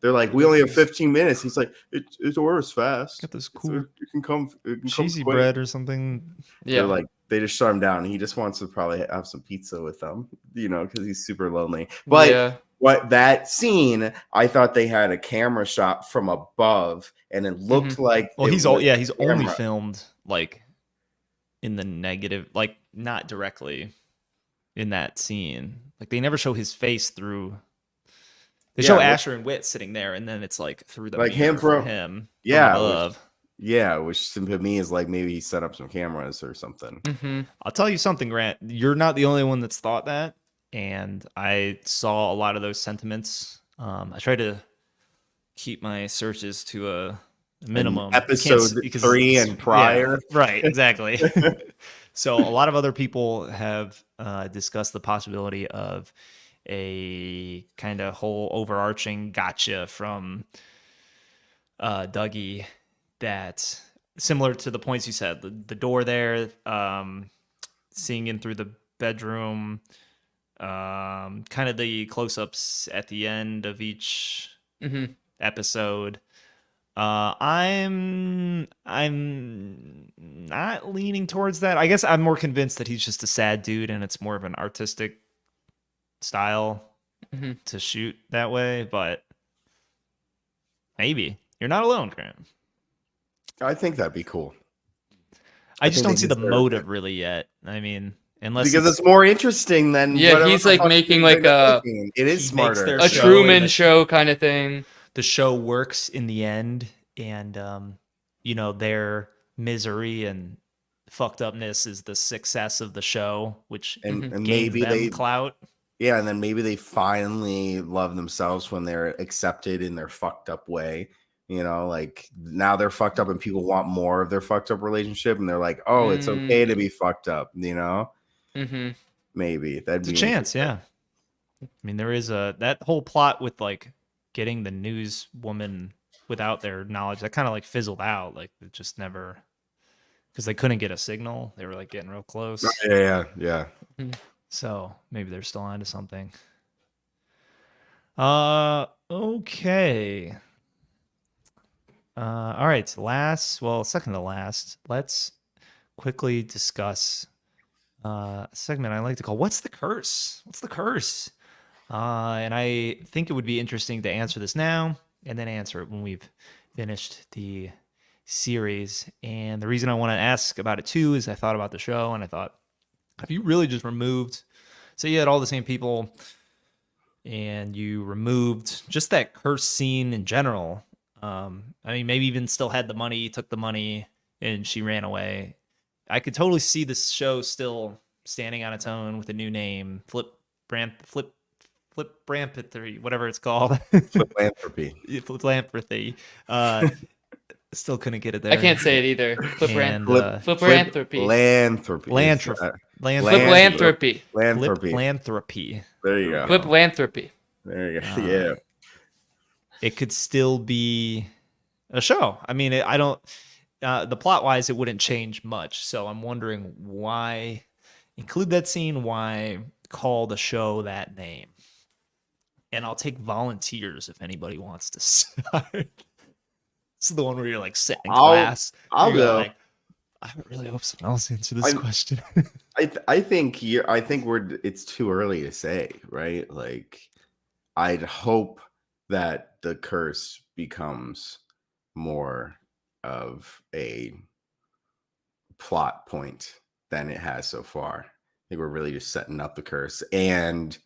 they're like, "We only have 15 minutes." He's like, "It orders fast. Got this It's- cool you can come cheesy quick." bread or something. Yeah. They're like, they just shut him down. He just wants to probably have some pizza with them, because he's super lonely. But yeah. what that scene, I thought they had a camera shot from above, and it looked like. Well, it he's was he's only camera. filmed like in the negative, like not directly in that scene. Like they never show his face through. They Yeah, show but- Asher and Wit sitting there, and then it's like through the Like him mirror from- him. yeah, from which- above. Yeah, which to me is like maybe he set up some cameras or something. Hmm. I'll tell you something, Grant. You're not the only one that's thought that, and I saw a lot of those sentiments. I tried to keep my searches to a minimum. Episode 3 and prior. Yeah, right, exactly. So a lot of other people have discussed the possibility of a kind of whole overarching gotcha from Dougie, that similar to the points you said, the door there, seeing in through the bedroom, kind of the close-ups at the end of each Mm-hmm. episode. I'm not leaning towards that. I guess I'm more convinced that he's just a sad dude and it's more of an artistic style Mm-hmm. to shoot that way, but maybe. You're not alone, Graham. I think that'd be cool. I just think don't they see the deserve motive it. really yet. I mean, unless Because it's more interesting than Yeah, whatever he's the like fuck making they're like a making. It is he makes smarter. their a show Truman and Show kind of thing. the show works in the end, and their misery and fucked upness is the success of the show, which and Mhm. and gained maybe them they clout. yeah, and then maybe they finally love themselves when they're accepted in their fucked up way. Like now they're fucked up and people want more of their fucked up relationship, and they're like, oh, it's okay to be fucked up. Mm-hmm. Maybe that'd It's a be chance, interesting. yeah. I mean, there is that whole plot with like getting the news woman without their knowledge that kind of like fizzled out. Like it just never, because they couldn't get a signal. They were like getting real close. Yeah. So maybe they're still onto something. Okay. All right. Second to last, let's quickly discuss a segment I like to call "What's the Curse?" What's the curse? And I think it would be interesting to answer this now and then answer it when we've finished the series. And the reason I want to ask about it too is I thought about the show and I thought, if you really just removed, say you had all the same people and you removed just that curse scene in general, I mean, maybe even still had the money, took the money, and she ran away. I could totally see this show still standing on its own with a new name, Flip Brampathy, whatever it's called. Philanthropy. Philanthropy. Still couldn't get it there. I can't say it either. And, Philanthropy. Philanthropy. Philanthropy. Philanthropy. Philanthropy. There you go. Philanthropy. There you go. Yeah. It could still be a show. I mean, I don't. The plot wise, it wouldn't change much. So I'm wondering why include that scene. Why call the show that name? And I'll take volunteers if anybody wants to start. This is the one where you're like sitting in class. I'll you're go. like, I really hope someone else answer this question. I think it's too early to say, right? Like, I'd hope that the curse becomes more of a plot point than it has so far. I think we're really just setting up the curse, and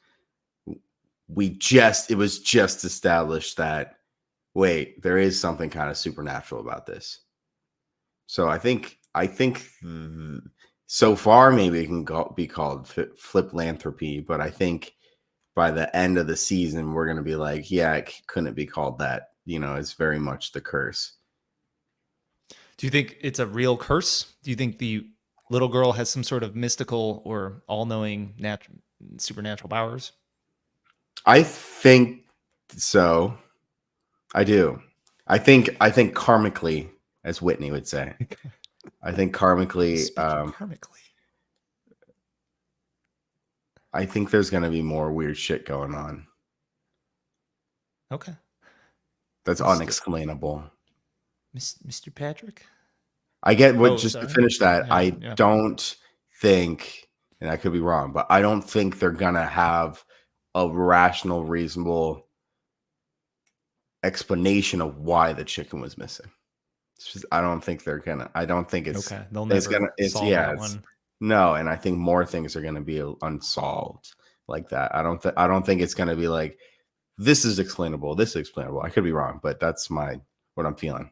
it was just established that wait, there is something kind of supernatural about this. So I think so far maybe it can be called Fliplanthropy, but I think by the end of the season we're going to be like, yeah, it couldn't be called that. It's very much the curse. Do you think it's a real curse? Do you think the little girl has some sort of mystical or all-knowing supernatural powers? I think so. I do. I think karmically, as Whitney would say. I think karmically. Karmically. I think there's going to be more weird shit going on. Okay. That's unexplainable. Mr. Patrick? I get what. Oh, just sorry. to finish that, Yeah, I yeah. don't think, and I could be wrong, but I don't think they're going to have a rational, reasonable explanation of why the chicken was missing. I don't think they're gonna. I don't think it's Okay. They'll it's never gonna. It's solve yeah. that It's, one. no, and I think more things are gonna be unsolved like that. I don't think it's gonna be like this is explainable. This is explainable. I could be wrong, but that's what I'm feeling.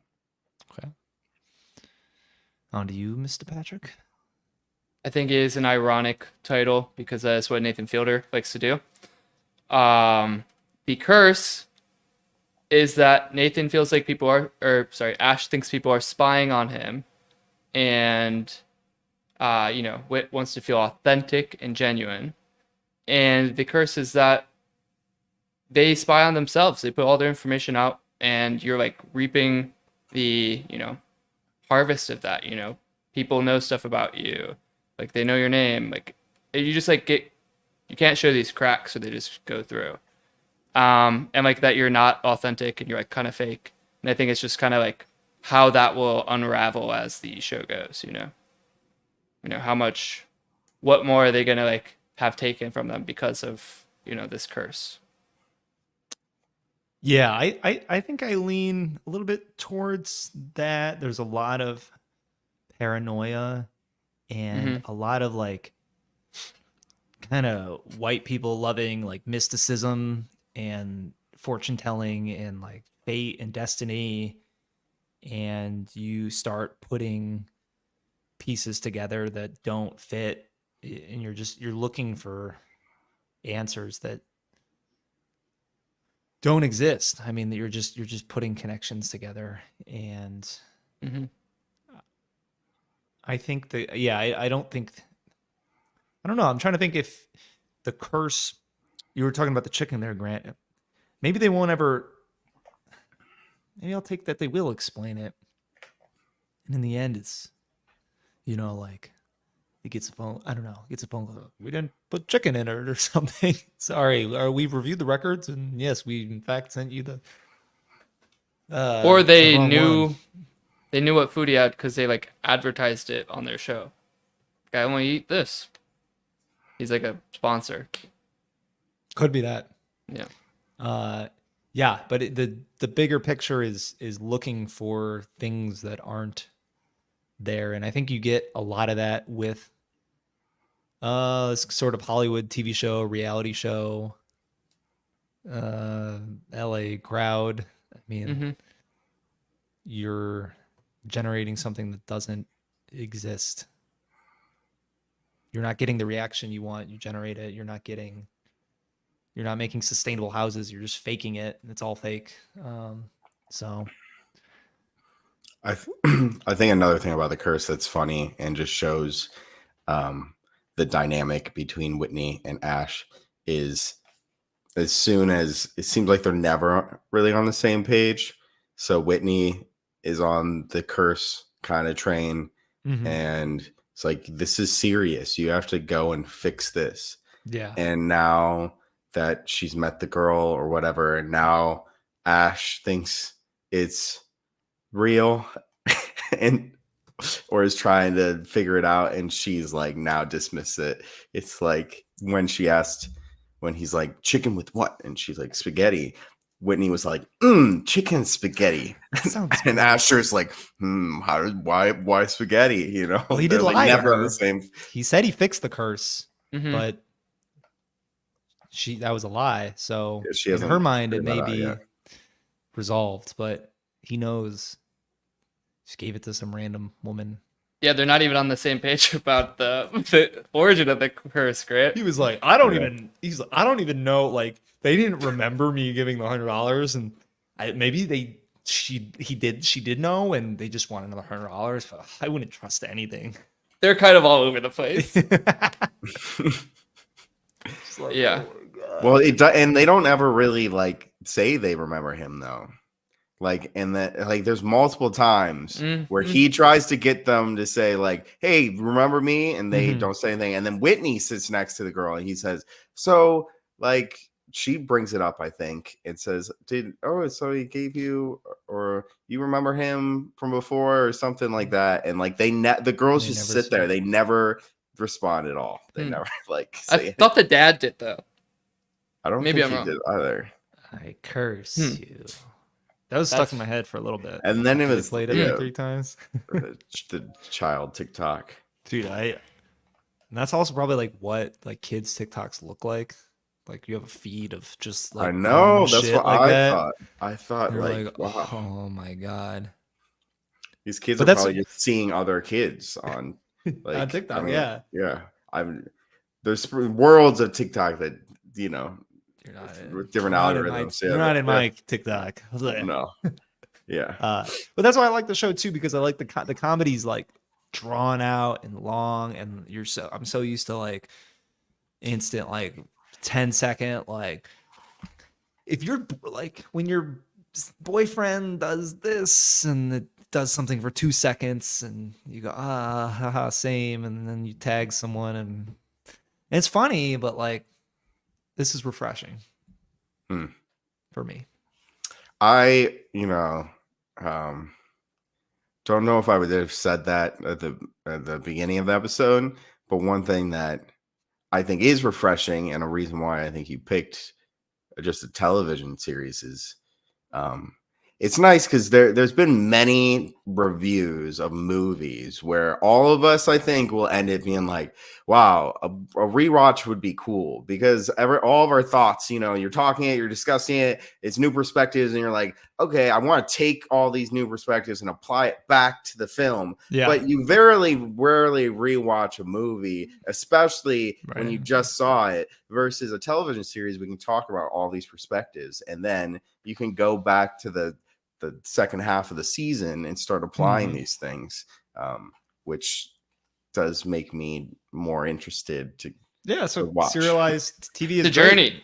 Okay. On to you, Mr. Patrick. I think it is an ironic title because that's what Nathan Fielder likes to do. The curse is that Nathan feels like Ash thinks people are spying on him, and Whit wants to feel authentic and genuine. And the curse is that they spy on themselves. They put all their information out, and you're like reaping the harvest of that. People know stuff about you, like they know your name, like you just like you can't show these cracks, so they just go through. And like that you're not authentic and you're like kind of fake. And I think it's just kind of like how that will unravel as the show goes. What more are they gonna like have taken from them because of this curse? Yeah, I think I lean a little bit towards that. There's a lot of paranoia and a lot of like kind of white people loving like mysticism and fortune telling and like fate and destiny, and you start putting pieces together that don't fit, and you're looking for answers that don't exist. I mean, you're just putting connections together, and I think I don't think, I don't know. I'm trying to think if the curse, you were talking about the chicken there, Grant. Maybe they won't ever. Maybe I'll take that they will explain it, and in the end, it's like he gets a phone. I don't know. Gets a phone call. We didn't put chicken in it or something. Sorry. We've reviewed the records, and yes, we in fact sent you the. Or they the wrong knew one. they knew what food he had because they like advertised it on their show. Guy want to eat this. He's like a sponsor. Could be that. Yeah. Yeah, but the bigger picture is looking for things that aren't there, and I think you get a lot of that with this sort of Hollywood TV show, reality show, LA crowd. I mean, you're generating something that doesn't exist. You're not getting the reaction you want. You generate it. You're not making sustainable houses. You're just faking it. It's all fake. So I think another thing about the curse that's funny and just shows the dynamic between Whitney and Ash is, as soon as it seems like they're never really on the same page. So Whitney is on the curse kind of train, and it's like, this is serious. You have to go and fix this. yeah. And now that she's met the girl or whatever, and now Ash thinks it's real and or is trying to figure it out, and she's like now dismiss it. It's like when he's like, chicken with what, and she's like, spaghetti. Whitney was like, chicken spaghetti. Sounds And good. Asher's like, why spaghetti? Well, he did They're, like, lie to never on her. the same. He said he fixed the curse, Mhm. but that was a lie. So Yeah, she in hasn't her mind, it figured may that out be yet. resolved, but he knows. Just gave it to some random woman. Yeah, they're not even on the same page about the origin of the curse, Grant. He was like, I don't Yeah. even. He's like, I don't even know. Like, they didn't remember me giving the $100, and maybe she did know, and they just want another $100. But I wouldn't trust anything. They're kind of all over the place. Just like, Yeah. oh my God. Well, and they don't ever really like say they remember him though. Like, and that, like, there's multiple times where he tries to get them to say like, "Hey, remember me?" and they don't say anything. And then Whitney sits next to the girl and he says, "So, like," she brings it up, I think, and says, so he gave you, or you remember him from before, or something like that." And like the girls They just never sit there. say. They never respond at all. They never like say I anything. thought the dad did though. I don't maybe think I'm he wrong. did either. I curse you. That was stuck in my head for a little bit. And then it They was played it like 3 times. the child TikTok. Dude, and that's also probably like what like kids TikToks look like. Like you have a feed of just like I know, dumb that's shit what like I that. thought. I thought You're like, like, wow, oh my God. these kids But are that's- probably just seeing other kids on like On TikTok, I mean, yeah. yeah. There's worlds of TikTok that You're not with different algorithms. You're not in my TikTok. No. Yeah. But that's why I like the show too, because I like the comedy's like drawn out and long, and I'm so used to like instant like 10-second like if you're like when your boyfriend does this and it does something for 2 seconds and you go haha same, and then you tag someone and it's funny, but like this is refreshing for me. I, don't know if I would have said that at the beginning of the episode, but one thing that I think is refreshing and a reason why I think you picked just a television series is it's nice because there's been many reviews of movies where all of us, I think, will end it being like, wow, a rewatch would be cool because all of our thoughts, you're talking it, you're discussing it, it's new perspectives, and you're like, okay, I want to take all these new perspectives and apply it back to the film. Yeah. But you rarely rewatch a movie, especially when you just saw it, versus a television series. We can talk about all these perspectives, and then you can go back to the second half of the season and start applying these things, which does make me more interested to so watch. serialized TV is The great. journey.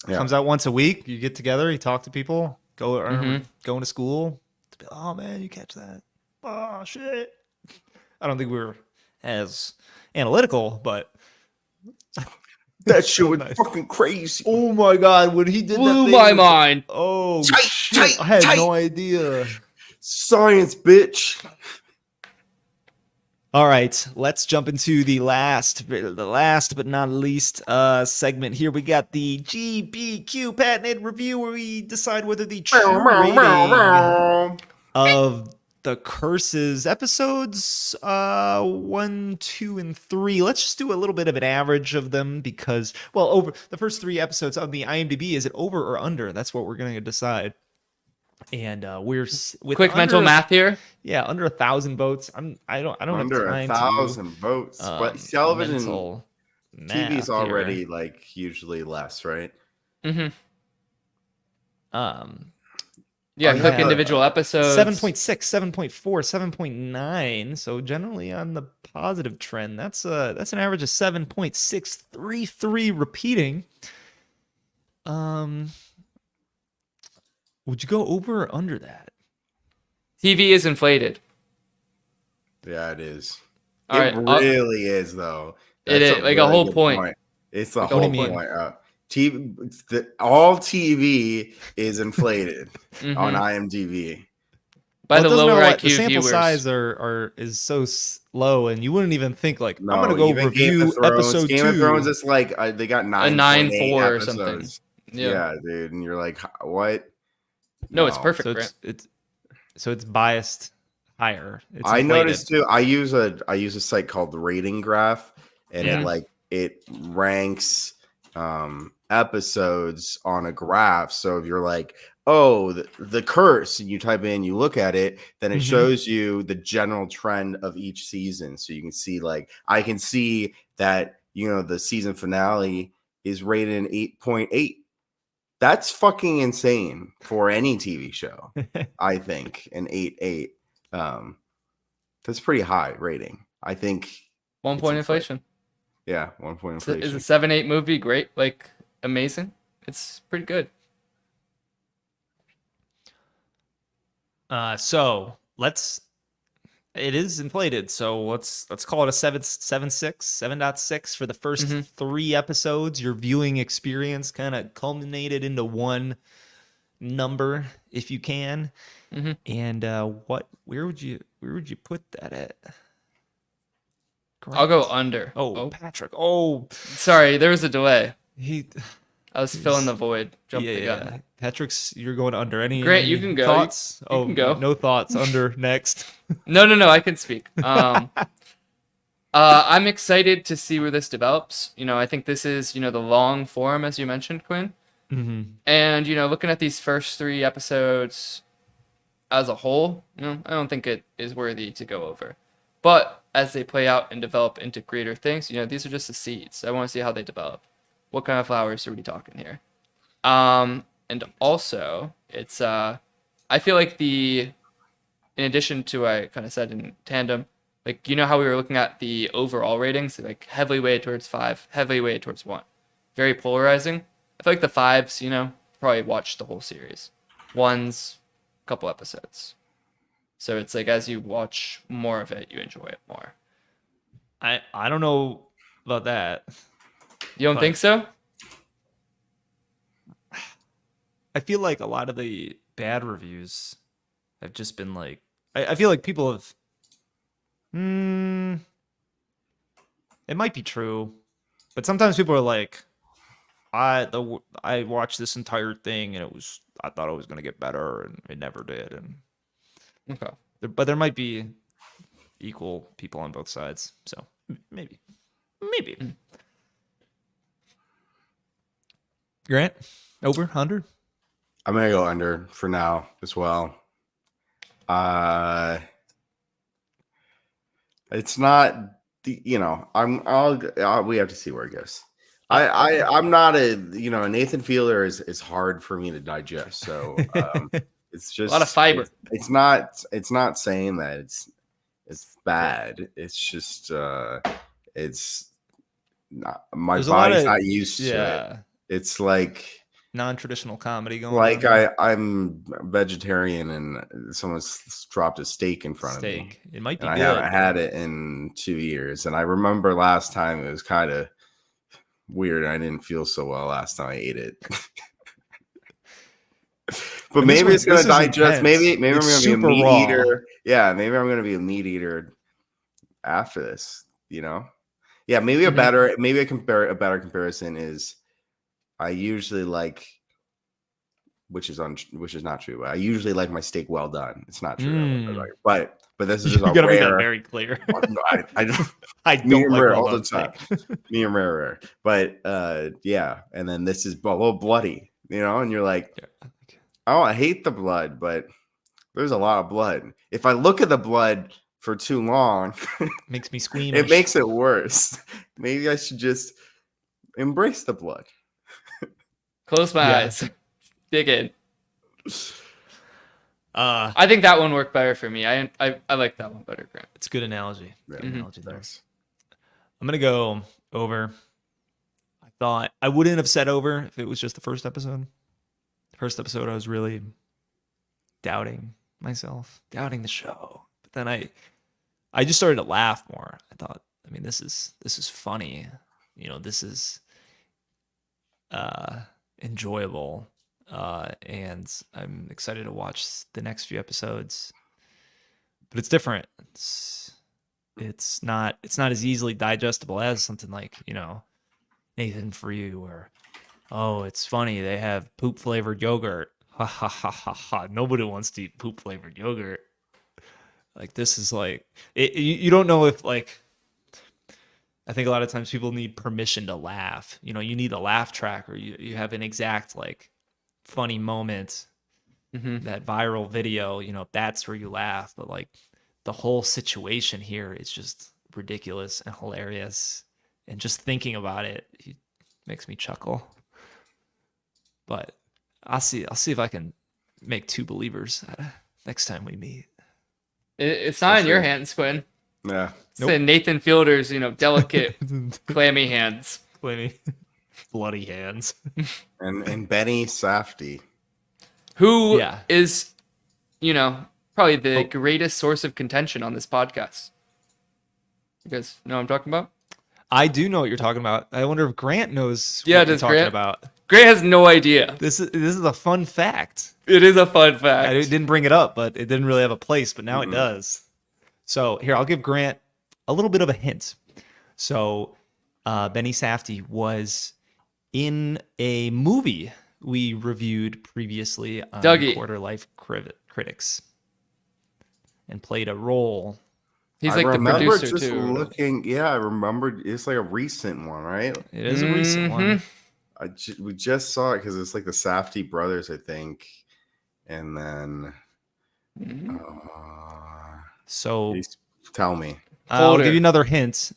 Yeah. Comes out once a week. You get together, you talk to people, going to school. Oh man, you catch that? Oh shit! I don't think we were as analytical, but that shit was Nice. fucking crazy. oh my god, when he did Blew that, my mind. Oh Tight, shit! tight, I had tight. no idea. Science, bitch. All right, let's jump into the last but not least segment here. We got the GBQ patented review where we decide whether the true rating of the Curses episodes 1, 2, and 3. Let's just do a little bit of an average of them because, well, over the first 3 episodes of the IMDb, is it over or under? That's what we're going to decide. And we're with Quick mental math here. Yeah, under 1,000 votes. I don't Under have time 1,000 votes, to do, but television, mental TV's math already here. like usually less, right? Mm-hmm. I Yeah, quick have individual episodes. 7.6, 7.4, 7.9. So generally on the positive trend. That's an average of 7.633 repeating. Would you go over or under that? TV is inflated. Yeah, it is. All It right, really is, though. It That's is, like, a whole good point. It's the Like a whole whole point. point. All TV is inflated Mhm. on IMDb. By the it doesn't lower know what- IQ the sample viewers. size is so low, and you wouldn't even think like No, I'm gonna go even Game review of Thrones. episode Game 2. of Thrones is like they got 9.8 9.4 or something. episodes. Yeah. Yeah, dude, and you're like, what? No, it's perfect. so Grant. it's biased higher. It's I inflated. noticed too. I use a site called the Rating Graph, and it ranks episodes on a graph. So if you're like, oh, the Curse, and you type in, you look at it, then it shows you the general trend of each season. So you can see, like, I can see that the season finale is rated an 8.8. That's fucking insane for any TV show. I think an 8.8. That's pretty high rating. I think 1 point inflation. Yeah, 1 point Is inflation. a 7-8 movie great? Like amazing? It's pretty good. So it is inflated. So let's call it a 7.6 for the first 3 episodes. Your viewing experience kind of culminated into one number, if you can. And where would you put that at? I'll go Grant. under. Oh, Patrick. Oh, sorry, there was a delay. he. I was filling the void. Jumped the gun. Yeah. Patrick's, you're going under. Any Grant, any you can go. Thoughts? You can go. No thoughts. Under next. No, I can speak. I'm excited to see where this develops. I think this is, the long form, as you mentioned, Quinn. And, looking at these first 3 episodes as a whole, I don't think it is worthy to go over. But as they play out and develop into greater things, these are just the seeds. I want to see how they develop. What kind of flowers are we talking here? And also it's I feel like in addition to what I kind of said in tandem, like, you know how we were looking at the overall ratings, like heavily weighted towards 5, heavily weighted towards 1. Very polarizing. I feel like the 5s, probably watch the whole series. 1's a couple episodes. So it's like as you watch more of it, you enjoy it more. I don't know about that. You don't But- think so? I feel like a lot of the bad reviews have just been like, I feel like people have, it might be true, but sometimes people are like, I watched this entire thing and I thought it was gonna get better and it never did, and Okay. but there might be equal people on both sides, so maybe. Grant, over 100. I'm gonna go under for now as well. It's not the we have to see where it goes. I'm not Nathan Fielder is hard for me to digest. So it's just A lot of fiber. It's not saying that it's bad. It's just it's not, my There's a lot body's of- not used to it. Yeah, It's like non-traditional comedy going like on. I'm vegetarian and someone's dropped a steak in front of me. Steak. It might be And I good. haven't had it in 2 years. And I remember last time it was kind of weird. I didn't feel so well last time I ate it. But And this maybe one- it's gonna this is digest. intense. Maybe I'm It's gonna be a super meat raw. eater. Yeah, maybe I'm gonna be a meat eater after this. Yeah, maybe a better comparison is I usually like, which is not true. But I usually like my steak well done. It's not true, but this is You just a gotta make that rare. very clear. I don't I don't medium like rare well all the done time. steak. Medium rare. But yeah, and then this is a little bloody, and you're like, oh, I hate the blood, but there's a lot of blood. If I look at the blood for too long, Makes me squeamish. it makes it worse. Maybe I should just embrace the blood. Close my Yeah. eyes. Dig in. Uh, I think that one worked better for me. I like that one better, Grant. it's a good analogy. Yeah, Good analogy there. thanks. I'm gonna go over. I thought I wouldn't have said over if it was just the first episode. The first episode, I was really doubting myself, doubting the show. But then I just started to laugh more. I thought, I mean, this is funny. This is enjoyable. And I'm excited to watch the next few episodes. But it's different. It's not as easily digestible as something like, Nathan For You, or it's funny, they have poop flavored yogurt. Ha ha ha ha ha. Nobody wants to eat poop flavored yogurt. Like, this is like you don't know if, like, I think a lot of times people need permission to laugh. You need a laugh track, or you have an exact, like, funny moment, that viral video, that's where you laugh. But, like, the whole situation here is just ridiculous and hilarious, and just thinking about it makes me chuckle. But I'll see if I can make two believers next time we meet. It's not in your sure. hands, Quinn. Yeah. It's in Nathan Fielder's, delicate, clammy hands. Clammy, bloody hands. And Benny Safdie. Who Yeah. is, probably the greatest source of contention on this podcast. You guys know what I'm talking about? I do know what you're talking about. I wonder if Grant knows Yeah, what you're does talking Grant? about. Grant has no idea. This is a fun fact. It is a fun fact. I didn't bring it up, but it didn't really have a place, but now it does. So here, I'll give Grant a little bit of a hint. So Benny Safdie was in a movie we reviewed previously on Dougie. Quarter Life Critics, and played a role. He's I like the remember producer just too. looking. Yeah, I remember. It's like a recent one, right? It is a recent one. We just saw it because it's like the Safdie brothers, I think. And then, So please tell me. I'll Older. give you another hint.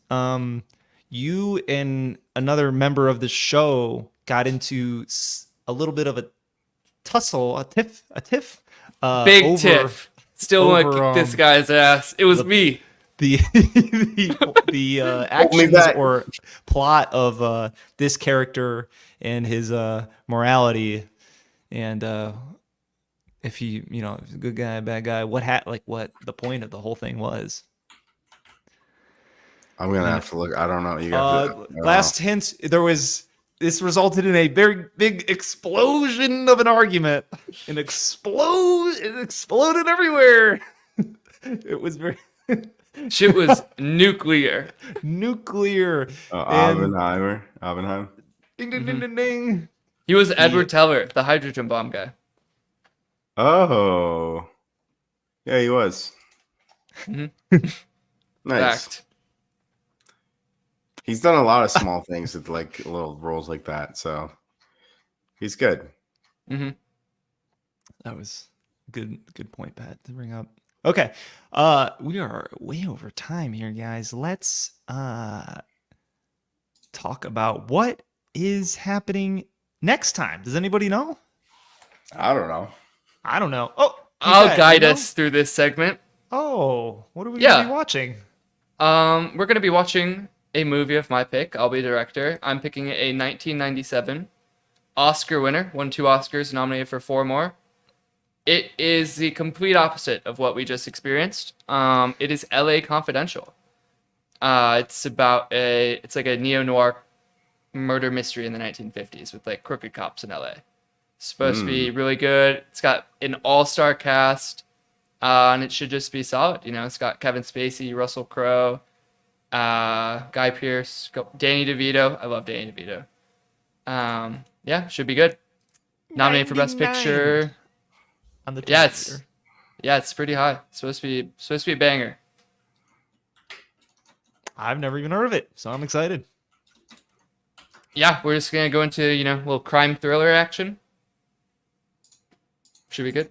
You and another member of the show got into a a little bit of a tussle, a tiff, Big over tiff. Still want to over, kick this guy's ass. It was me. the the actions back. or plot of this character and his morality, and if he, you know, if he's a good guy, bad guy, what the point of the whole thing was. I'm gonna have to look. I don't know. You got I don't Last hint, this resulted in a very big explosion of an argument. It exploded everywhere. It was very Shit was nuclear. nuclear. know. Oppenheimer. Ding ding ding ding ding. He was Edward Teller, the hydrogen bomb guy. Oh, yeah, he was. Mhm. Nice. Fact. He's done a lot of small things with like little roles like that, so he's good. Hmm. That was good point, Pat, to bring up. Okay. We are way over time here, guys. Let's talk about what is happening next time. Does anybody know? I don't know. I don't know. Oh, I'll Pat, guide you know? us through this segment. Oh, what are we Yeah. gonna be watching? We're gonna be watching a movie of my pick. I'll be director. I'm picking a 1997 Oscar winner, won 2 Oscars, nominated for 4 more. It is the complete opposite of what we just experienced. It is L.A. Confidential. It's like a neo-noir murder mystery in the 1950s with like crooked cops in L.A. Supposed to be really good. It's got an all-star cast, and it should just be solid. You know, it's got Kevin Spacey, Russell Crowe, Guy Pearce, Danny DeVito. I love Danny DeVito. Yeah, should be good. Nominated for Best 99 Picture. on the Yeah, Twitter. it's pretty high. It's supposed to be a banger. I've never even heard of it, so I'm excited. Yeah, we're just gonna go into, you know, a little crime thriller action. Should be good.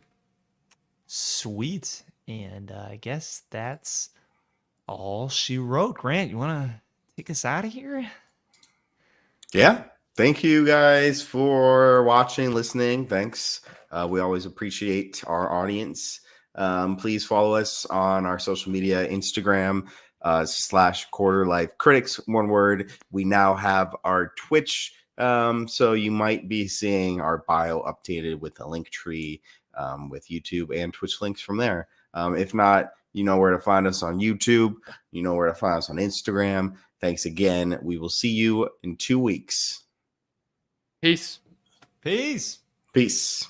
Sweet. And I guess that's all she wrote. Grant, you want to take us out of here? Yeah. Thank you guys for watching, listening. Thanks. We always appreciate our audience. Please follow us on our social media, Instagram /QuarterLifeCritics, one word. We now have our Twitch. So you might be seeing our bio updated with a link tree with YouTube and Twitch links from there. If not, you know where to find us on YouTube. You know where to find us on Instagram. Thanks again. We will see you in 2 weeks. Peace. Peace. Peace.